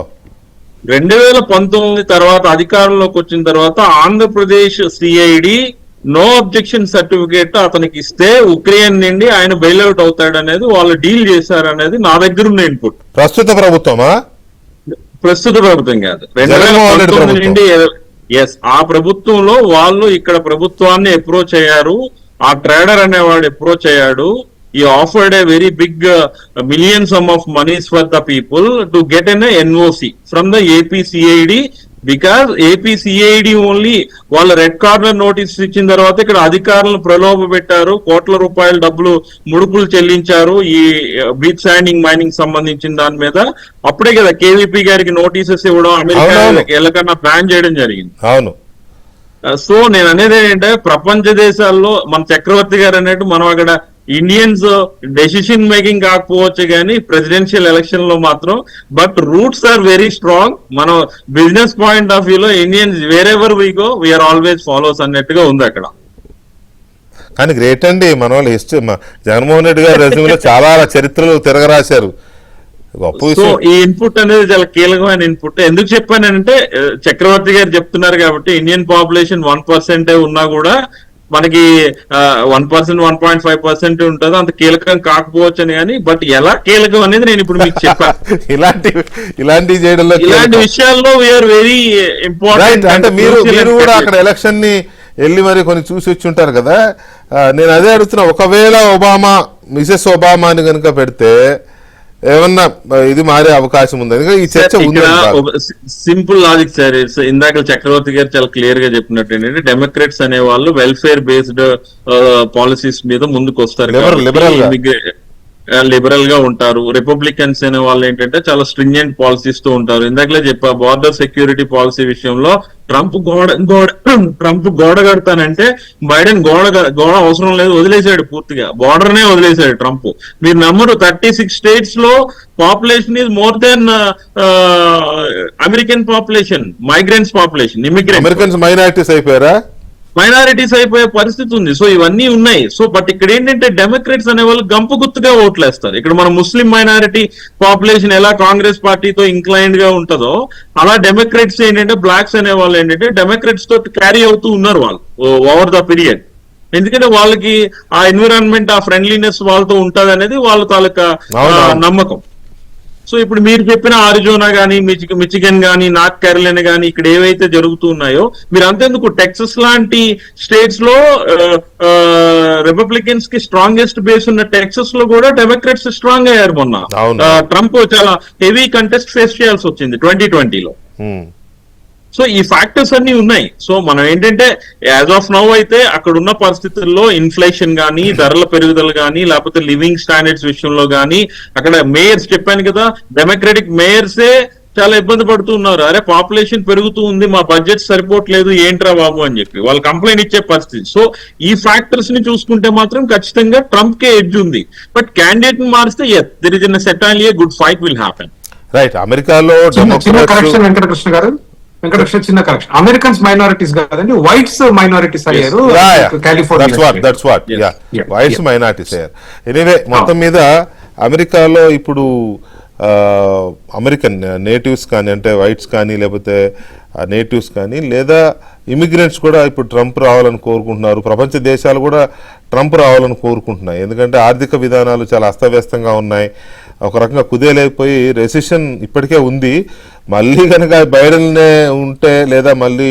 2019 తర్వాత అధికారంలోకి వచ్చిన తర్వాత Andhra Pradesh CID no objection certificate అతనికి ఇస్తే ఉక్రెయిన్ నుండి ఆయన బెయిల్అవుట్ అవుతాడు అనేది వాళ్ళు డీల్ చేశారు అనేది నా దగ్గర ఉన్న ఇన్పుట్. ప్రస్తుత ప్రభుత్వమా? ప్రస్తుత ప్రభుత్వం కాదు, జగన్మోహన్ రెడ్డి 2019 నుండి. ఎస్, ఆ ప్రభుత్వంలో వాళ్ళు ఇక్కడ ప్రభుత్వాన్ని అప్రోచ్ అయ్యారు. ఆ ట్రేడర్ అనేవాడు అప్రోచ్ అయ్యాడు. He offered a very big million sum of monies for the people to get an NOC from the APCID. Because APCID only వాళ్ళ రెడ్ కార్నర్ నోటీస్ ఇచ్చిన తర్వాత ఇక్కడ అధికారులను ప్రలోభ పెట్టారు, కోట్ల రూపాయల డబ్బులు ముడుపులు చెల్లించారు ఈ బీచ్ శాండింగ్ మైనింగ్ సంబంధించిన దాని మీద. అప్పుడే కదా కేవీపీ గారికి నోటీసెస్ ఇవ్వడం, అమెరికా ఎల్లకన్నా బ్యాన్ చేయడం జరిగింది. అవును. సో నేను అనేది ఏంటంటే ప్రపంచ దేశాల్లో మన చక్రవర్తి గారు అన్నట్టు మనం అక్కడ ఇండియన్స్ డెసిషన్ మేకింగ్ కాకపోవచ్చు కానీ ప్రెసిడెన్షియల్ ఎలక్షన్ లో మాత్రం but roots are very strong. మనం బిజినెస్ పాయింట్ ఆఫ్ వ్యూలో Indians wherever we go we are always follows అన్నట్టుగా ఉంది అక్కడ. కానీ గ్రేట్ అండి మన వాళ్ళు. జగన్మోహన్ రెడ్డి గారి రెజ్యూమ్లో చాలా చరిత్రలు తిరగరాశారు. సో ఈ ఇన్పుట్ అనేది చాలా కీలకమైన ఇన్పుట్. ఎందుకు చెప్పానంటే చక్రవర్తి గారు చెప్తున్నారు కాబట్టి ఇండియన్ పాపులేషన్ 1% ఉన్నా కూడా మనకి 1%, 1.5% ఉంటుంది. అంత కీలకం కాకపోవచ్చు అని కానీ బట్ ఎలా కీలకం అనేది నేను ఇప్పుడు మీకు చెప్పాను. ఇలాంటి చేయడంలో ఇలాంటి విషయాల్లో వీఆర్ వెరీ ఇంపార్టెంట్. అంటే మీరు కూడా అక్కడ ఎలక్షన్ ని వెళ్ళి మరి కొన్ని చూసి వచ్చి ఉంటారు కదా. నేను అదే అడుగుతున్నా, ఒకవేళ మిసెస్ ఒబామాని కనుక పెడితే ఏమన్నా ఇది మారే అవకాశం ఉంది? ఈ చర్చ సింపుల్ లాజిక్ సార్. ఇందాక చక్రవర్తి గారు చాలా క్లియర్ గా చెప్పినట్టు ఏంటంటే డెమోక్రాట్స్ అనే వాళ్ళు వెల్ఫేర్ బేస్డ్ పాలసీస్ మీద ముందుకు వస్తారు, లిబరల్ గా ఉంటారు. రిపబ్లికన్స్ అనే వాళ్ళు ఏంటంటే చాలా స్ట్రింజెంట్ పాలసీస్ తో ఉంటారు. ఇందాకలే చెప్పా బార్డర్ సెక్యూరిటీ పాలసీ విషయంలో ట్రంప్ గోడ కడతానంటే బైడెన్ గోడ అవసరం లేదు, వదిలేశాడు పూర్తిగా. బార్డర్ నే వదిలేశాడు ట్రంప్. మీరు నమ్మరు 36 స్టేట్స్ లో population is more than American population, migrants population, Americans minorities అయిపోయారా? మైనారిటీస్ అయిపోయే పరిస్థితి ఉంది. సో ఇవన్నీ ఉన్నాయి. సో బట్ ఇక్కడ ఏంటంటే డెమోక్రాట్స్ అనే వాళ్ళు గంపు గుర్తుగా ఓట్లేస్తారు. ఇక్కడ మన ముస్లిం మైనారిటీ పాపులేషన్ ఎలా కాంగ్రెస్ పార్టీతో ఇంక్లైన్డ్ గా ఉంటుందో అలా డెమోక్రాట్స్ ఏంటంటే బ్లాక్స్ అనే వాళ్ళు ఏంటంటే డెమోక్రాట్స్ తో క్యారీ అవుతూ ఉన్నారు వాళ్ళు ఓవర్ ద పీరియడ్. ఎందుకంటే వాళ్ళకి ఆ ఎన్విరాన్మెంట్, ఆ ఫ్రెండ్లీనెస్ వాళ్ళతో ఉంటది అనేది వాళ్ళ తాలూకా నమ్మకం. సో ఇప్పుడు మీరు చెప్పిన ఆరిజోనా గానీ, మిచిగన్ గానీ, నార్త్ కేరళైనా గానీ ఇక్కడ ఏవైతే జరుగుతున్నాయో మీరు అంతేందుకు టెక్సస్ లాంటి స్టేట్స్ లో రిపబ్లికన్స్ కి స్ట్రాంగెస్ట్ బేస్ ఉన్న టెక్సస్ లో కూడా డెమోక్రాట్స్ స్ట్రాంగ్ అయ్యారు. మొన్న ట్రంప్ చాలా హెవీ కంటెస్ట్ ఫేస్ చేయాల్సి వచ్చింది 2020లో. సో ఈ ఫ్యాక్టర్స్ అన్ని ఉన్నాయి. సో మనం ఏంటంటే యాజ్ ఆఫ్ నౌ అయితే అక్కడ ఉన్న పరిస్థితుల్లో ఇన్ఫ్లేషన్ గానీ, ధరల పెరుగుదల గానీ, లేకపోతే లివింగ్ స్టాండర్డ్స్ విషయంలో గానీ, అక్కడ మేయర్స్ చెప్పాను కదా, డెమోక్రాటిక్ మేయర్సే చాలా ఇబ్బంది పడుతున్నారు. అరే పాపులేషన్ పెరుగుతూ ఉంది, మా బడ్జెట్ సరిపోవట్లేదు, ఏంట్రా బాబు అని చెప్పి వాళ్ళు కంప్లైంట్ ఇచ్చే పరిస్థితి. సో ఈ ఫ్యాక్టర్స్ ని చూసుకుంటే మాత్రం ఖచ్చితంగా ట్రంప్ కే ఎడ్జ్ ఉంది. బట్ క్యాండిడేట్ ని మారిస్తే there is certainly good fight will happen. Right. అమెరికాలో వెంకటకృష్ణ గారు, చిన్న కరెక్షన్, అమెరికన్స్ మైనారిటీస్ కాదండి, వైట్స్ మైనారిటీస్ అయ్యారు. వైట్స్ మైనారిటీస్ అయ్యారు. ఎనీవే మొత్తం మీద అమెరికాలో ఇప్పుడు అమెరికన్ నేటివ్స్ కానీ, అంటే వైట్స్ కానీ లేకపోతే నేటివ్స్ కానీ లేదా ఇమిగ్రెంట్స్ కూడా ఇప్పుడు ట్రంప్ రావాలని కోరుకుంటున్నారు. ప్రపంచ దేశాలు కూడా ట్రంప్ రావాలని కోరుకుంటున్నాయి. ఎందుకంటే ఆర్థిక విధానాలు చాలా అస్తవ్యస్తంగా ఉన్నాయి. ఒక రకంగా కుదేలైపోయి రెసిషన్ ఇప్పటికే ఉంది. మళ్ళీ కనుక బైడెన్నే ఉంటే లేదా మళ్ళీ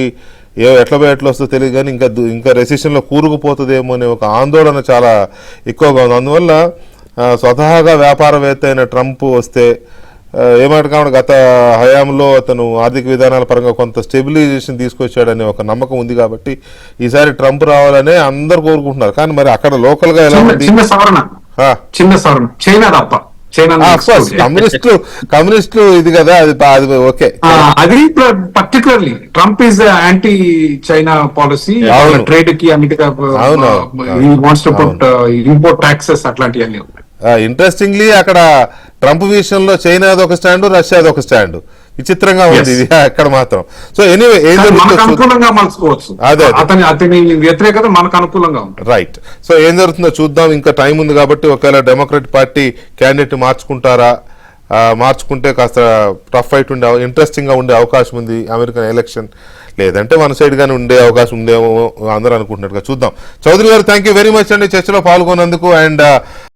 ఎట్లా వస్తుందో తెలియదు కానీ ఇంకా రెసిషన్లో కూరుకుపోతుందేమో అనే ఒక ఆందోళన చాలా ఎక్కువగా ఉంది. అందువల్ల స్వతహాగా వ్యాపారవేత్త అయిన ట్రంప్ వస్తే ఏమాట కావాలి, గత హయాంలో అతను ఆర్థిక విధానాల పరంగా కొంత స్టెబిలైజేషన్ తీసుకొచ్చాడనే ఒక నమ్మకం ఉంది. కాబట్టి ఈసారి ట్రంప్ రావాలనే అందరు కోరుకుంటున్నారు. కానీ మరి అక్కడ లోకల్ గా ఎలా ఉంది? చిన్న సవరణ, చైనా తప్ప. చైనా కమ్యూనిస్టులు ఇది కదా, అది ఓకే. అది particularly Trump is anti China policy, అవును. ట్రేడ్ కి అన్నిటిగా అవును. Wants to put import taxes అట్లాంటివన్నీ ఉన్నాయి. ఇంట్రెస్టింగ్లీ అక్కడ ట్రంప్ విషయంలో చైనాది ఒక స్టాండ్, రష్యాది ఒక స్టాండ్. విచిత్రంగా ఉంది ఇది అక్కడ మాత్రం. సో ఎనీవే ఏం మనకు జరుగుతుందో అనుకూలంగా మలుచుకోవచ్చు. అదే. అతని వ్యతిరేకత మనకు అనుకూలంగా ఉంటుంది. రైట్. సో ఏం జరుగుతుందో చూద్దాం. ఇంకా టైం ఉంది కాబట్టి ఒకవేళ డెమోక్రట్ పార్టీ క్యాండిడేట్ మార్చుకుంటారా, మార్చుకుంటే కాస్త టఫ్ ఫైట్ ఉండే ఇంట్రెస్టింగ్ గా ఉండే అవకాశం ఉంది అమెరికన్ ఎలక్షన్. లేదంటే వన్ సైడ్ గానే ఉండే అవకాశం ఉందేమో అందరూ అనుకుంటున్నట్టుగా చూద్దాం. చౌదరి గారు థ్యాంక్ యూ వెరీ మచ్ అండి చర్చలో పాల్గొన్నందుకు. అండ్